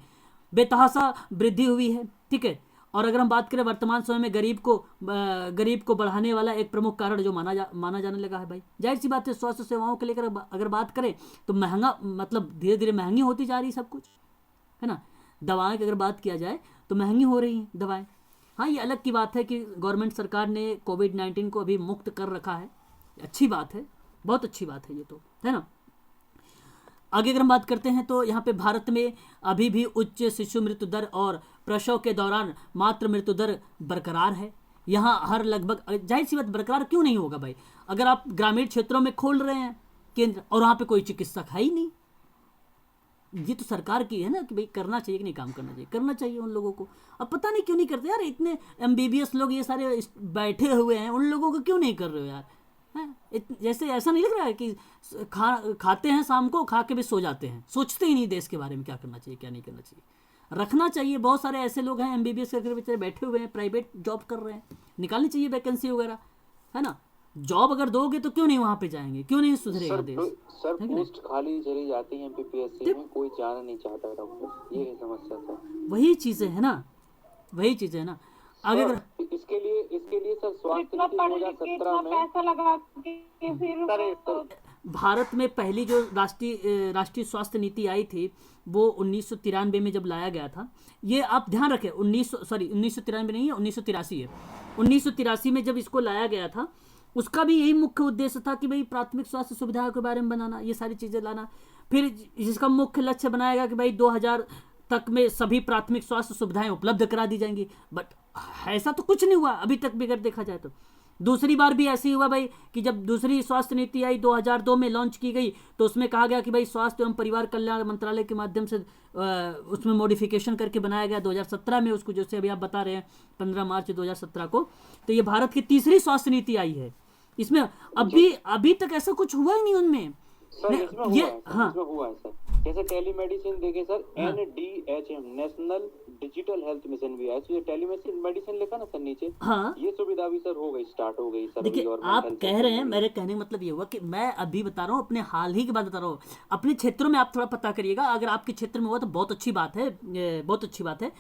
S1: बेतहासा वृद्धि हुई है, ठीक है। और अगर हम बात करें वर्तमान समय में गरीब को बढ़ाने वाला एक प्रमुख कारण जो माना जाने लगा है भाई, जाहिर सी बात है स्वास्थ्य सेवाओं के लेकर अगर बात करें तो महंगा, मतलब धीरे धीरे महंगी होती जा रही सब कुछ, है ना। दवाएं की अगर बात किया जाए तो महंगी हो रही हैं दवाएं। हाँ, ये अलग की बात है कि गवर्नमेंट सरकार ने कोविड-19 को अभी मुक्त कर रखा है, अच्छी बात है, बहुत अच्छी बात है ये तो, है ना। आगे अगर हम बात करते हैं तो यहाँ पे भारत में अभी भी उच्च शिशु मृत्यु दर और प्रसव के दौरान मातृ मृत्यु दर बरकरार है। यहाँ हर लगभग, जाहिर सी बात बरकरार क्यों नहीं होगा भाई, अगर आप ग्रामीण क्षेत्रों में खोल रहे हैं केंद्र और वहाँ पे कोई चिकित्सक है ही नहीं। ये तो सरकार की है ना कि भाई करना चाहिए कि नहीं, काम करना चाहिए उन लोगों को। अब पता नहीं क्यों नहीं करते यार, इतने MBBS लोग ये सारे बैठे हुए हैं, उन लोगों को क्यों नहीं कर रहे हो यार। जैसे ऐसा नहीं लग रहा है कि खाते हैं शाम को, खा के भी सो जाते हैं, सोचते ही नहीं देश के बारे में क्या करना चाहिए क्या नहीं करना चाहिए। रखना चाहिए, बहुत सारे ऐसे लोग हैं MBBS करके बेचारे बैठे हुए हैं, प्राइवेट जॉब कर रहे हैं, निकालनी चाहिए वैकेंसी वगैरह, है ना। जॉब अगर दोगे तो क्यों नहीं वहाँ पे जाएंगे, क्यों नहीं सुधरेगा देश।
S4: सर पोस्ट खाली चली जाती है MPPSC में, कोई जाना नहीं चाहता डॉक्टर, ये है समस्या सर।
S1: वही चीज़ें है ना, वही चीज़ें है ना। आगे
S4: इसके लिए सर स्वास्थ्य नीति 2017 में
S2: पैसा लगा के फिर
S1: भारत में पहली जो राष्ट्रीय स्वास्थ्य नीति आई थी वो 1993 में जब लाया गया था। ये आप ध्यान रखें, 1993 नहीं है, 1983 है। 1983 में जब इसको लाया गया था, उसका भी यही मुख्य उद्देश्य था कि भाई प्राथमिक स्वास्थ्य सुविधाओं के बारे में बनाना, ये सारी चीज़ें लाना। फिर जिसका मुख्य लक्ष्य बनाया गया कि भाई 2000 तक में सभी प्राथमिक स्वास्थ्य सुविधाएं उपलब्ध करा दी जाएंगी, बट ऐसा तो कुछ नहीं हुआ अभी तक भी अगर देखा जाए तो। दूसरी बार भी ऐसे ही हुआ भाई कि जब दूसरी स्वास्थ्य नीति आई 2002 में लॉन्च की गई, तो उसमें कहा गया कि भाई स्वास्थ्य एवं परिवार कल्याण मंत्रालय के माध्यम से उसमें मॉडिफिकेशन करके बनाया गया 2017 में उसको, जैसे अभी आप बता रहे हैं 15 मार्च 2017 को। तो ये भारत की तीसरी स्वास्थ्य नीति आई है, इसमें अभी तक ऐसा कुछ हुआ ही नहीं उनमें।
S4: सर इसमें ये हाँ हुआ है सर, जैसे टेलीमेडिसिन देखे sir, NDHM national digital health mission भी है, तो टेलीमेडिसिन लिखा ना सर नीचे,
S1: हाँ
S4: ये सुविधा भी सर हो गई, स्टार्ट हो गई सर।
S1: देखिए आप कह रहे हैं, मेरे कहने का मतलब ये हुआ कि मैं अभी बता रहा हूँ, अपने हाल ही की बात बता रहा हूँ। अपने क्षेत्रों में आप थोड़ा पता करिएगा, अगर आपके क्षेत्र में हुआ तो बहुत अच्छी बात है, बहुत अच्छी बात है।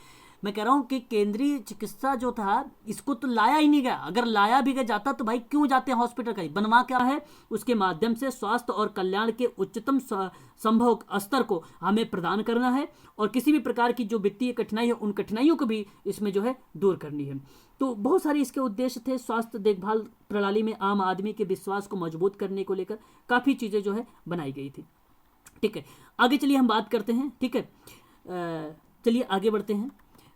S1: मैं कह रहा हूँ कि केंद्रीय चिकित्सा जो था इसको तो लाया ही नहीं गया। अगर लाया भी गया जाता तो भाई क्यों जाते हैं हॉस्पिटल का, बनवा क्या है, उसके माध्यम से स्वास्थ्य और कल्याण के उच्चतम संभव स्तर को हमें प्रदान करना है, और किसी भी प्रकार की जो वित्तीय कठिनाई है उन कठिनाइयों को भी इसमें जो है दूर करनी है। तो बहुत सारे इसके उद्देश्य थे। स्वास्थ्य देखभाल प्रणाली में आम आदमी के विश्वास को मजबूत करने को लेकर काफ़ी चीज़ें जो है बनाई गई थी। ठीक है, आगे चलिए हम बात करते हैं। ठीक है, चलिए आगे बढ़ते हैं।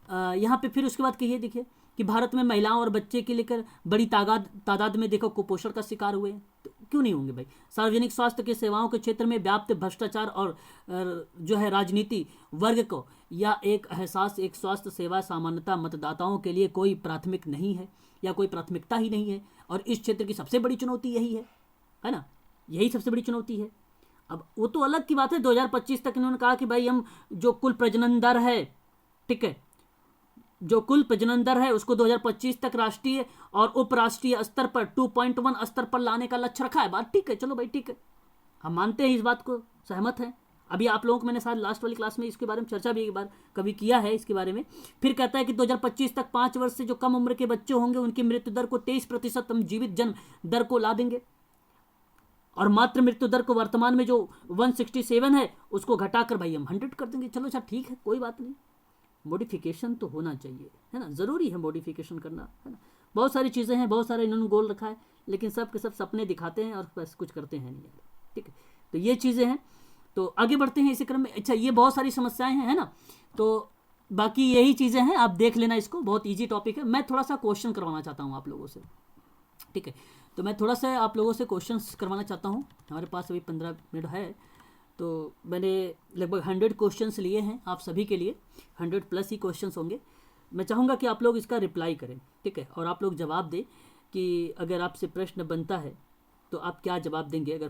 S1: यहाँ पे फिर उसके बाद कहिए, देखिए कि भारत में महिलाओं और बच्चे के लेकर बड़ी तादाद में देखो कुपोषण का शिकार हुए हैं। तो क्यों नहीं होंगे भाई। सार्वजनिक स्वास्थ्य के सेवाओं के क्षेत्र में व्याप्त भ्रष्टाचार और जो है राजनीति वर्ग को या एक एहसास एक स्वास्थ्य सेवा सामान्यता मतदाताओं के लिए कोई प्राथमिक नहीं है या कोई प्राथमिकता ही नहीं है। और इस क्षेत्र की सबसे बड़ी चुनौती यही है ना, यही सबसे बड़ी चुनौती है। अब वो तो अलग की बात है, 2025 तक इन्होंने कहा कि भाई हम जो कुल प्रजनन दर है, ठीक है, जो कुल प्रजनन दर है उसको 2025 तक राष्ट्रीय और उपराष्ट्रीय स्तर पर 2.1 स्तर पर लाने का लक्ष्य रखा है। बात ठीक है, चलो भाई ठीक है, हम मानते हैं, इस बात को सहमत हैं। अभी आप लोगों को मैंने शायद लास्ट वाली क्लास में इसके बारे में चर्चा भी एक बार कभी किया है इसके बारे में। फिर कहता है कि 2025 तक 5 वर्ष से जो कम उम्र के बच्चे होंगे उनकी मृत्यु दर को 23% हम जीवित जन्म दर को ला देंगे, और मात्र मृत्यु दर को वर्तमान में जो 167 है उसको घटाकर भाई हम 100 कर देंगे। चलो अच्छा ठीक है, कोई बात नहीं, मॉडिफिकेशन तो होना चाहिए, है ना, ज़रूरी है मॉडिफिकेशन करना, है ना। बहुत सारी चीज़ें हैं, बहुत सारे इन्होंने गोल रखा है, लेकिन सब के सब सपने दिखाते हैं और बस कुछ करते हैं नहीं यार। ठीक है, तो ये चीज़ें हैं। तो आगे बढ़ते हैं इसी क्रम में। अच्छा, ये बहुत सारी समस्याएं हैं, है ना, तो बाकी यही चीज़ें हैं, आप देख लेना इसको, बहुत ईजी टॉपिक है। मैं थोड़ा सा क्वेश्चन करवाना चाहता हूँ आप लोगों से। ठीक है, तो मैं थोड़ा सा आप लोगों से क्वेश्चंस करवाना चाहता हूँ। हमारे पास अभी 15 मिनट है, तो मैंने लगभग 100 क्वेश्चंस लिए हैं आप सभी के लिए, 100+ ही क्वेश्चंस होंगे। मैं चाहूँगा कि आप लोग इसका रिप्लाई करें, ठीक है, और आप लोग जवाब दें कि अगर आपसे प्रश्न बनता है तो आप क्या जवाब देंगे। अगर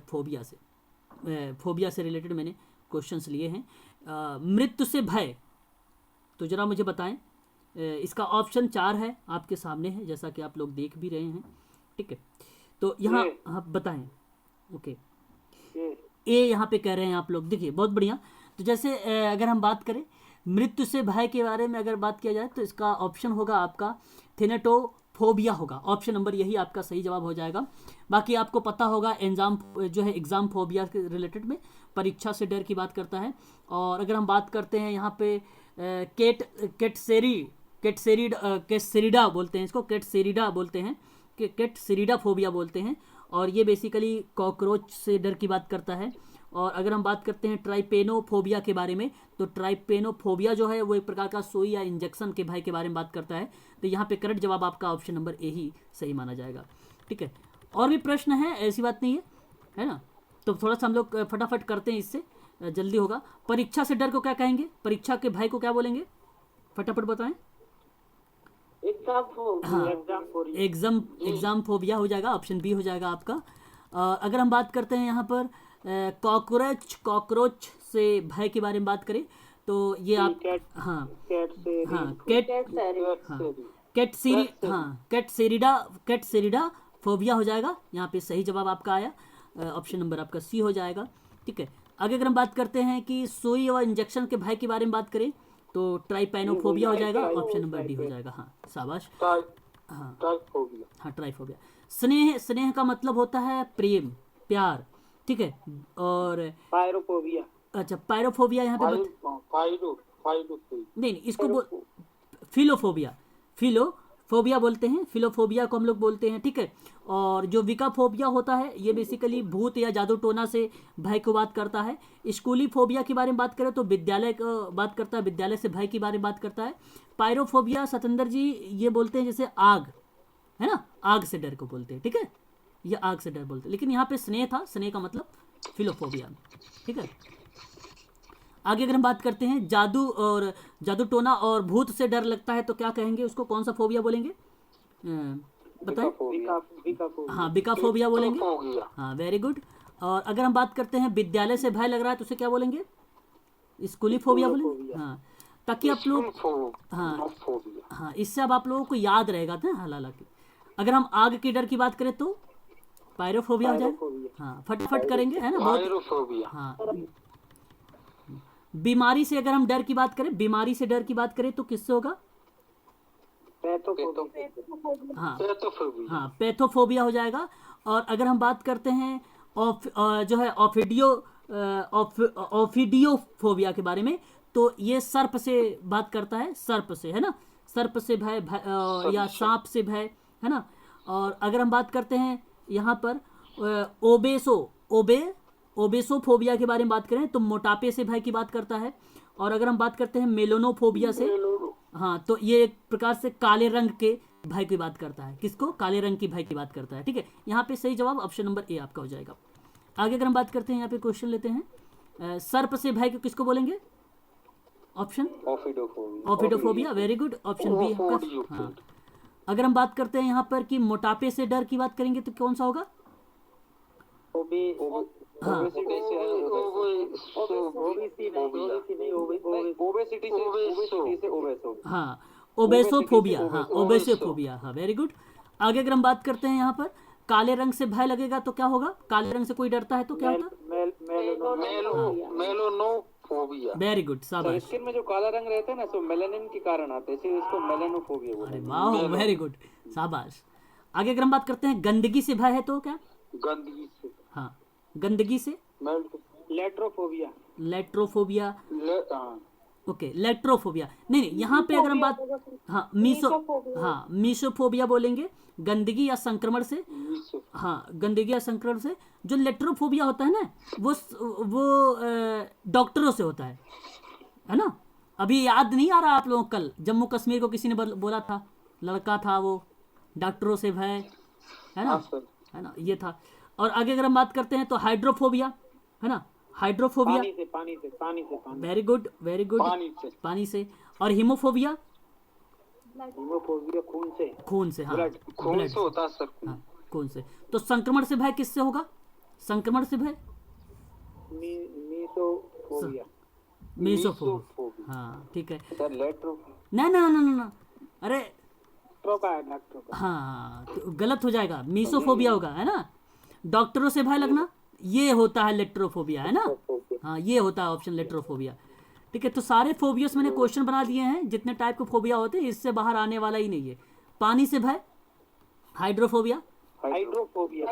S1: फोबिया से रिलेटेड मैंने क्वेश्चंस लिए हैं। मृत्यु से भय, तो ज़रा मुझे बताएं। इसका ऑप्शन 4 है, आपके सामने है, जैसा कि आप लोग देख भी रहे हैं। ठीक है, तो यहाँ आप बताएं। ओके, ए यहाँ पे कह रहे हैं आप लोग, देखिए बहुत बढ़िया। तो जैसे अगर हम बात करें मृत्यु से भय के बारे में अगर बात किया जाए तो इसका ऑप्शन होगा आपका थेनेटोफोबिया होगा। ऑप्शन नंबर यही आपका सही जवाब हो जाएगा। बाकी आपको पता होगा एग्ज़ाम फोबिया के रिलेटेड में परीक्षा से डर की बात करता है। और अगर हम बात करते हैं यहाँ पे कैटसेरिडा बोलते हैं इसको, कैटसेरिडा बोलते हैं, कैटसेरिडा फोबिया बोलते हैं, और ये बेसिकली कॉकरोच से डर की बात करता है। और अगर हम बात करते हैं ट्राइपेनोफोबिया के बारे में, तो ट्राइपेनोफोबिया जो है वो एक प्रकार का सुई या इंजेक्शन के भय के बारे में बात करता है। तो यहाँ पे करेक्ट जवाब आपका ऑप्शन नंबर ए ही सही माना जाएगा। ठीक है, और भी प्रश्न है, ऐसी बात नहीं है ना, तो थोड़ा सा हम लोग फटाफट करते हैं, इससे जल्दी होगा। परीक्षा से डर को क्या कहेंगे, परीक्षा के भय को क्या बोलेंगे, फटाफट बताएं। एग्जाम फोबिया हो जाएगा, ऑप्शन बी हो जाएगा आपका। अगर हम बात करते हैं यहाँ पर कॉकरोच से भय के बारे में बात करें तो ये आप कैटसेरिडा फोबिया हो जाएगा। यहाँ पे सही जवाब आपका आया, ऑप्शन नंबर आपका सी हो जाएगा। ठीक है, आगे अगर हम बात करते हैं कि सुई और इंजेक्शन के भय के बारे में बात करें तो ट्राइपेनोफोबिया हो जाएगा, ऑप्शन नंबर डी हो जाएगा। हाँ शाबाश, हाँ ट्राइफोबिया। स्नेह का मतलब होता है प्रेम, प्यार। ठीक है, और
S2: पायरोफोबिया,
S1: अच्छा पायरोफोबिया यहाँ पे नहीं, इसको फिलोफोबिया बोलते हैं, फिलोफोबिया को हम लोग बोलते हैं। ठीक है, और जो विकाफोबिया होता है ये बेसिकली भूत या जादू टोना से भय को बात करता है। स्कूली फोबिया के बारे में बात करें तो विद्यालय को बात करता है, विद्यालय से भय के बारे में बात करता है। पायरोफोबिया सतेंद्र जी ये बोलते हैं जैसे आग है ना, आग से डर को बोलते हैं। ठीक है, ये आग से डर बोलते हैं, लेकिन यहाँ पे स्नेह था, स्नेह का मतलब फिलोफोबिया। ठीक है, आगे अगर हम बात करते हैं जादू टोना और भूत से डर लगता है तो क्या कहेंगे, उसको कौन सा फोबिया बोलेंगे बताएं। हाँ बिकाफोबिया बोलेंगे, हाँ वेरी गुड। और अगर हम बात करते हैं विद्यालय से भय लग रहा है तो उसे क्या बोलेंगे,
S3: स्कूली फोबिया बोले, हाँ, ताकि आप लोग, हाँ हाँ, इससे अब आप लोगों को याद रहेगा ना। हालांकि अगर हम आग के डर की बात करें तो पायरोफोबिया हो जाएगा। हाँ, फटाफट करेंगे, है ना, बहुत। हाँ, बीमारी से अगर हम डर की बात करें, बीमारी से डर की बात करें तो किससे होगा? हाँ हाँ, पैथोफोबिया हो जाएगा। और अगर हम बात करते हैं जो है ओफिडियोफोबिया के बारे में, तो ये सर्प से बात करता है, सर्प से, है ना, सर्प से भय, या सांप से भय, है ना। और अगर हम बात करते हैं यहाँ पर ओबेसोफोबिया के बारे में बात करें तो मोटापे से भय की बात करता है। और अगर हम बात करते हैं मेलोनोफोबिया से, हाँ, तो ये एक प्रकार से काले रंग के भय की बात करता है। किसको? काले रंग की भय की बात करता है। ठीक है, यहाँ पे सही जवाब ऑप्शन नंबर ए आपका हो जाएगा। आगे अगर हम बात करते हैं, यहाँ पे क्वेश्चन लेते हैं, सर्प से भय को किसको बोलेंगे? Option ophidophobia, very good, option B आपका। हाँ, अगर हम बात करते हैं यहाँ पर कि मोटापे से डर की बात करेंगे तो कौन सा होगा? हाँ, हाँ, ओबेसोफोबिया, हाँ, ओबेसोफोबिया, हाँ, वेरी गुड। आगे अगर हम बात करते हैं यहाँ पर काले रंग से भय लगेगा तो क्या होगा? काले रंग से कोई डरता है तो क्या होता है?
S4: मेलोनोफोबिया।
S3: वेरी गुड, शाबाश।
S4: स्किन में जो काला रंग रहता है ना, तो मेलानिन के कारण आता है, इसलिए इसको मेलानोफोबिया बोलते हैं।
S3: अरे वाह, वेरी गुड, शाबाश। आगे अगर हम बात करते हैं गंदगी से भय है तो क्या?
S4: गंदगी से,
S3: हाँ, गंदगी से
S2: लेट्रोफोबिया।
S3: लेट्रोफोबिया, ओके, लेट्रोफोबिया नहीं नहीं, यहाँ पे अगर हम बात, हाँ, मीसोफोबिया बोलेंगे गंदगी या संक्रमण से। हाँ, गंदगी या संक्रमण से। जो लेट्रोफोबिया होता है ना, वो डॉक्टरों से होता है ना। अभी याद नहीं आ रहा आप लोगों को? कल जम्मू कश्मीर को किसी ने बोला था, लड़का था वो, डॉक्टरों से भय, है ना, ये था। और आगे अगर हम बात करते हैं तो हाइड्रोफोबिया, है ना, हाइड्रोफोबिया,
S2: पानी से।
S3: वेरी गुड, वेरी गुड, पानी से। और हीमोफोबिया, खून से, हाँ,
S4: खून से होता है सर।
S3: हाँ, खून से। तो संक्रमण से भय किससे होगा? संक्रमण से भय मीसोफोबिया, हाँ, ठीक है। ना, अरे हाँ, तो गलत हो जाएगा, मीसोफोबिया होगा, है ना। डॉक्टरों से भय लगना, ये होता है लेट्रोफोबिया, है ना। हाँ, ये होता है ऑप्शन लेट्रोफोबिया। ठीक है, तो सारे फोबियास मैंने क्वेश्चन बना दिए हैं, जितने टाइप के फोबिया होते हैं, इससे बाहर आने वाला ही नहीं है। पानी से भय हाइड्रोफोबिया, हाइड्रोफोबिया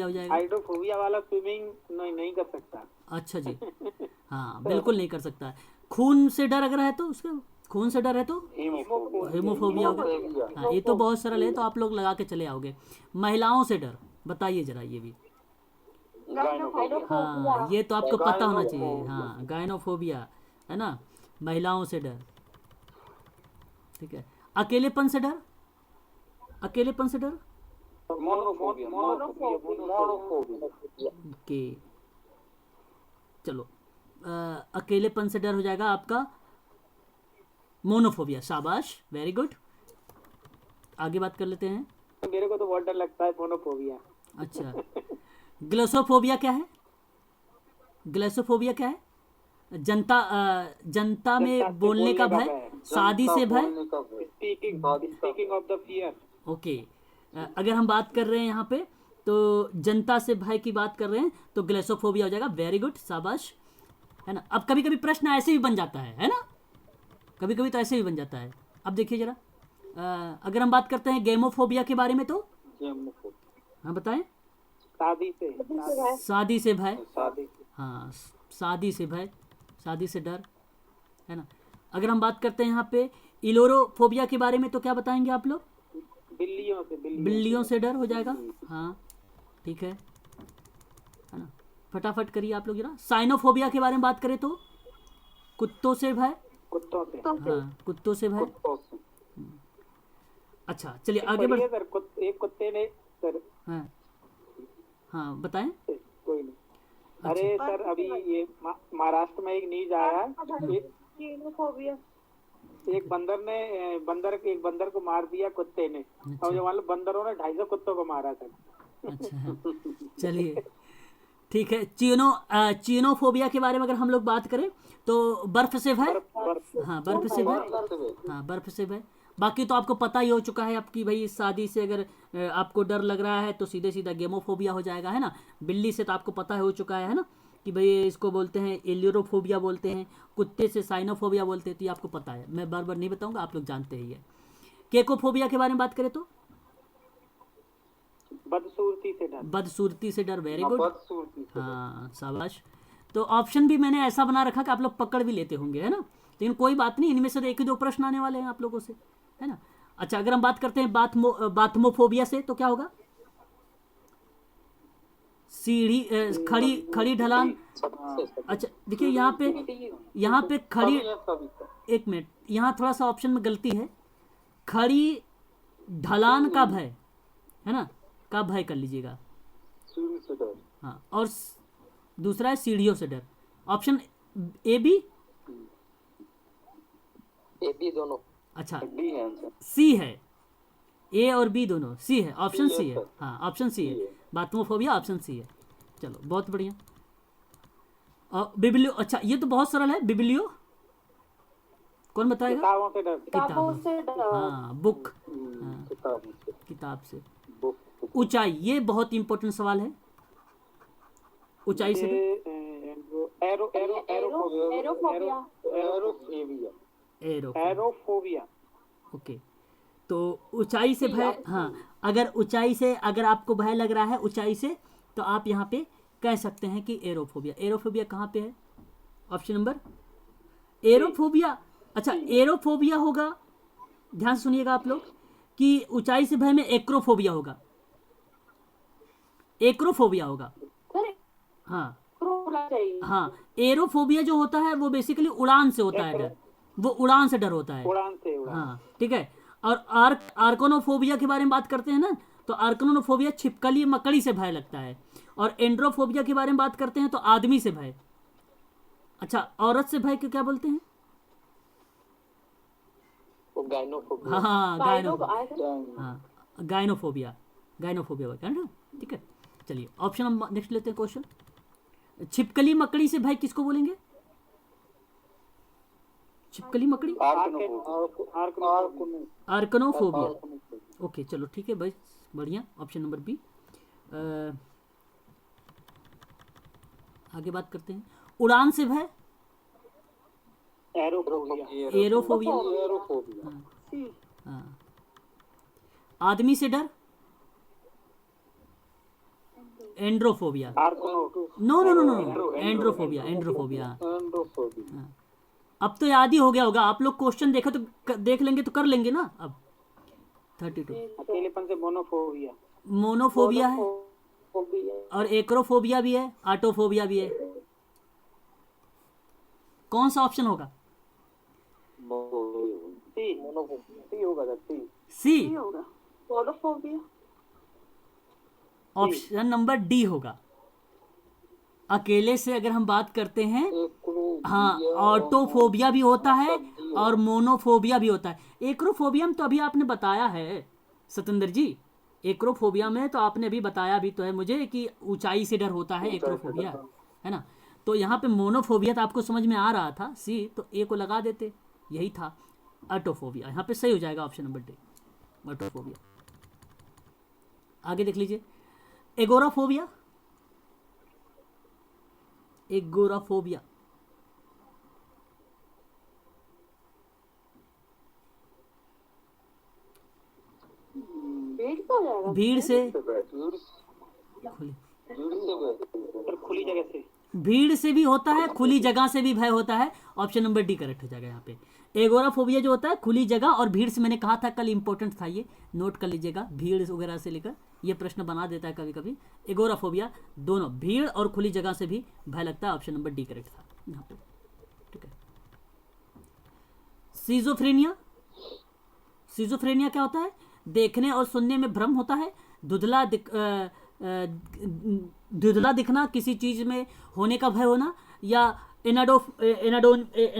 S3: हो जाएगा।
S2: हाइड्रोफोबिया वाला स्विमिंग नहीं कर सकता।
S3: अच्छा जी, हाँ, बिल्कुल नहीं कर सकता। खून से डर अगर है तो उसका, खून से डर है तो हीमोफोबिया होगा। हाँ, ये तो बहुत सरल है, तो आप लोग लगा के चले आओगे। महिलाओं से डर बताइए जरा, ये भी, हाँ, ये तो आपको पता होना चाहिए। हाँ, गायनोफोबिया, है ना, महिलाओं से डर। ठीक है, अकेलेपन से डर, अकेलेपन से डर, ओके, चलो, अकेलेपन से डर हो जाएगा आपका मोनोफोबिया, शाबाश, वेरी गुड। आगे बात कर लेते हैं।
S2: मेरे को तो बहुत डर लगता है मोनोफोबिया।
S3: अच्छा, ग्लोसोफोबिया क्या है? ग्लोसोफोबिया क्या है? जनता में बोलने का भय, शादी से भय,
S2: speaking of the fear.
S3: Okay, अगर हम बात कर रहे हैं यहाँ पे तो जनता से भय की बात कर रहे हैं तो ग्लोसोफोबिया हो जाएगा, वेरी गुड, शाबाश, है ना। अब कभी कभी प्रश्न ऐसे भी बन जाता है ना, कभी कभी तो ऐसे भी बन जाता है। अब देखिए जरा, अगर हम बात करते हैं गेमोफोबिया के बारे में तो, हाँ, बताएं। शादी से भय, हाँ, शादी से भय, शादी से डर, है ना। अगर हम बात करते हैं यहाँ पे इलोरोफोबिया के बारे में तो क्या बताएंगे आप लोग? बिल्लियों से डर हो जाएगा, हाँ, ठीक है ना। फटाफट करिए आप लोग जरा। साइनोफोबिया के बारे में बात करें तो कुत्तों से भय, हाँ, कुत्तों से भय। अच्छा, चलिए आगे बढ़।
S2: एक कुत्ते ने सर,
S3: हाँ, बताएं।
S2: कोई नहीं। अरे सर, अभी ये महाराष्ट्र में एक न्यूज आया है, एक बंदर को मार दिया कुत्ते ने। और जो मतलब बंदरों ने 250 कुत्तों को मारा था।
S3: अच्छा, चलिए ठीक है। चियनोफोबिया के बारे में अगर हम लोग बात करें तो बर्फ से भय, हाँ बर्फ से भय, हाँ बर्फ से भय। बाकी तो आपको पता ही हो चुका है आपकी भाई, शादी से अगर आपको डर लग रहा है तो सीधे सीधा गेमोफोबिया हो जाएगा, है ना। बिल्ली से तो आपको पता हो चुका है ना कि भाई इसको बोलते हैं एलियोरोफोबिया बोलते हैं, कुत्ते से साइनोफोबिया बोलते हैं, तो ये आपको पता है, मैं बार बार नहीं बताऊंगा, आप लोग जानते ही है। केकोफोबिया के बारे में बात करें तो
S2: बदसूरती से डर,
S3: बदसूरती से डर, वेरी गुड, हाँ शाबाश। तो ऑप्शन भी मैंने ऐसा बना रखा कि आप लोग पकड़ भी लेते होंगे, है ना, लेकिन कोई बात नहीं, इनमें से एक ही दो प्रश्न आने वाले हैं आप लोगों से, है ना। अच्छा, अगर हम बात करते हैं बाथमोफोबिया से तो क्या होगा? सीढ़ी खड़ी खड़ी ढलान। अच्छा देखिए यहाँ पे खड़ी, एक मिनट, यहाँ थोड़ा सा ऑप्शन में गलती है, खड़ी ढलान का भय, है ना, का भय कर लीजिएगा, हाँ, और दूसरा है सीढ़ियों से डर। ऑप्शन ए बी
S4: दोनों,
S3: अच्छा
S4: डी है आंसर,
S3: सी है, ए और बी दोनों सी है, ऑप्शन सी है, हाँ ऑप्शन सी है, बाथमोफोबिया ऑप्शन सी है। चलो बहुत बढ़िया। और बिबलियो, अच्छा ये तो बहुत सरल है, बिबलियो कौन बताएगा?
S2: किताबों से डर,
S3: किताबों, हाँ बुक, हाँ किताब से। ऊंचाई, ये बहुत इंपॉर्टेंट सवाल है, ऊंचाई से
S2: एरोफोबिया।
S3: ओके, तो ऊंचाई से भय, हाँ अगर ऊंचाई से अगर आपको भय लग रहा है ऊंचाई से, तो आप यहाँ पे कह सकते हैं कि एरोफोबिया। एरोफोबिया कहाँ पे है? Option number aerophobia. अच्छा एरोफोबिया होगा, ध्यान से सुनिएगा आप लोग, कि ऊंचाई से भय में एक्रोफोबिया होगा, एक्रोफोबिया होगा, हाँ हाँ। एरोफोबिया जो होता है वो बेसिकली उड़ान से होता है डर, वो उड़ान से डर होता है,
S2: उड़ान से,
S3: हाँ ठीक है। और आर्कोनोफोबिया के बारे में बात करते हैं ना, तो आर्कोनोफोबिया छिपकली मकड़ी से भय लगता है। और एंड्रोफोबिया के बारे में बात करते हैं तो आदमी से भय। अच्छा औरत से भय को क्या बोलते हैं?
S4: गायनोफोबिया,
S3: हाँ गायनोफोबिया, गायनोफोबिया होता है ना, ठीक है। चलिए ऑप्शन हम नेक्स्ट लेते हैं क्वेश्चन। छिपकली मकड़ी से भय किसको बोलेंगे? छिपकली मकड़ी, आर्कनोफोबिया। ओके चलो ठीक है भाई, बढ़िया, ऑप्शन नंबर बी। आगे बात करते हैं, उड़ान से भय, एरोफोबिया, हाँ। आदमी से डर, एंड्रोफोबिया, नो नो नो नो, एंड्रोफोबिया, एंड्रोफोबिया, हाँ। अब तो याद ही हो गया होगा आप लोग, क्वेश्चन देखो तो देख लेंगे तो कर लेंगे ना। अब 32
S2: अकेलेपन से मोनोफोबिया,
S3: मोनोफोबिया है, और एक्रोफोबिया भी है, आटोफोबिया भी है। कौन सा ऑप्शन होगा? सी, ऑप्शन नंबर डी होगा। अकेले से अगर हम बात करते हैं, हाँ ऑटोफोबिया भी होता है और मोनोफोबिया भी होता है। एक्रोफोबिया में तो अभी आपने बताया है सतेंद्र जी, एक्रोफोबिया में तो आपने अभी बताया भी तो है मुझे कि ऊंचाई से डर होता है एक्रोफोबिया, है ना। तो यहाँ पे मोनोफोबिया तो आपको समझ में आ रहा था, सी, तो ए को लगा देते, यही था ऑटोफोबिया। यहाँ पे सही हो जाएगा ऑप्शन नंबर डी, ऑटोफोबिया। आगे देख लीजिए, एगोराफोबिया, एगोराफोबिया, भीड़ से,
S2: खुली जगह से,
S3: भीड़ से भी होता है, खुली जगह से भी भय होता है। ऑप्शन नंबर डी करेक्ट हो जाएगा यहाँ पे। एगोराफोबिया जो होता है खुली जगह और भीड़ से, मैंने कहा था कल, इंपॉर्टेंट था ये, नोट कर लीजिएगा, भीड़ वगैरह से लेकर ये प्रश्न बना देता है कभी कभी। एगोराफोबिया दोनों, भीड़ और खुली जगह से भी भय लगता है, ऑप्शन नंबर डी करेक्ट था यहाँ पे, ठीक है। सीजोफ्रेनिया, सीजोफ्रेनिया क्या होता है? देखने और सुनने में भ्रम होता है, धुंधला दिखना, किसी चीज में होने का भय होना, या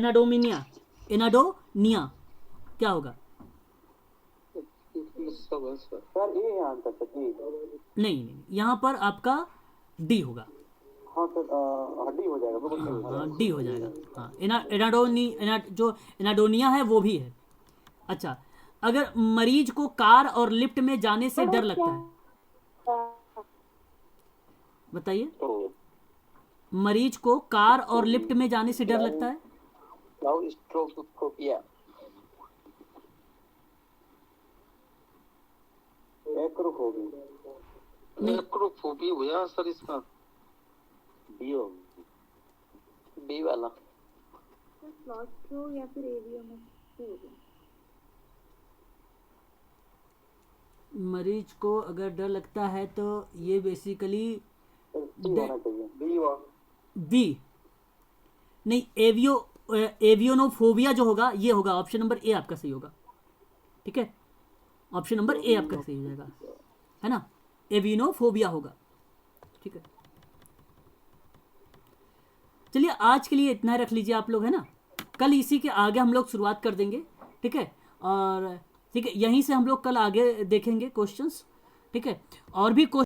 S3: एनाडोमिनिया, एनाडोनिया क्या होगा? नहीं, यहाँ पर आपका डी होगा,
S2: हाँ सर, हड्डी हो जाएगा, बिल्कुल सही हो जाएगा।
S3: हाँ, डी हो जाएगा। हाँ, जो एनाडोनिया है वो भी है। अच्छा, अगर मरीज को कार और लिफ्ट में जाने से डर लगता है, बताइए।
S4: तो
S3: मरीज को कार और लिफ्ट में जाने से डर लगता है,
S4: क्लाउस्ट्रोफोबिया। एक्रोफोबिया हुआ सर इसका, बी वाला।
S5: क्लॉस्ट्रो या फिर एवियो में से हो गया।
S3: मरीज को अगर डर लगता है तो ये बेसिकली बी नहीं, एवियोनोफोबिया जो होगा ये होगा ऑप्शन नंबर ए आपका सही होगा। ठीक है, ऑप्शन नंबर ए आपका सही हो जाएगा, है ना, एवियोनोफोबिया होगा। ठीक है, चलिए आज के लिए इतना रख लीजिए आप लोग, है ना। कल इसी के आगे हम लोग शुरुआत कर देंगे। ठीक है, और ठीक है, यहीं से हम लोग कल आगे देखेंगे क्वेश्चंस। ठीक है, और भी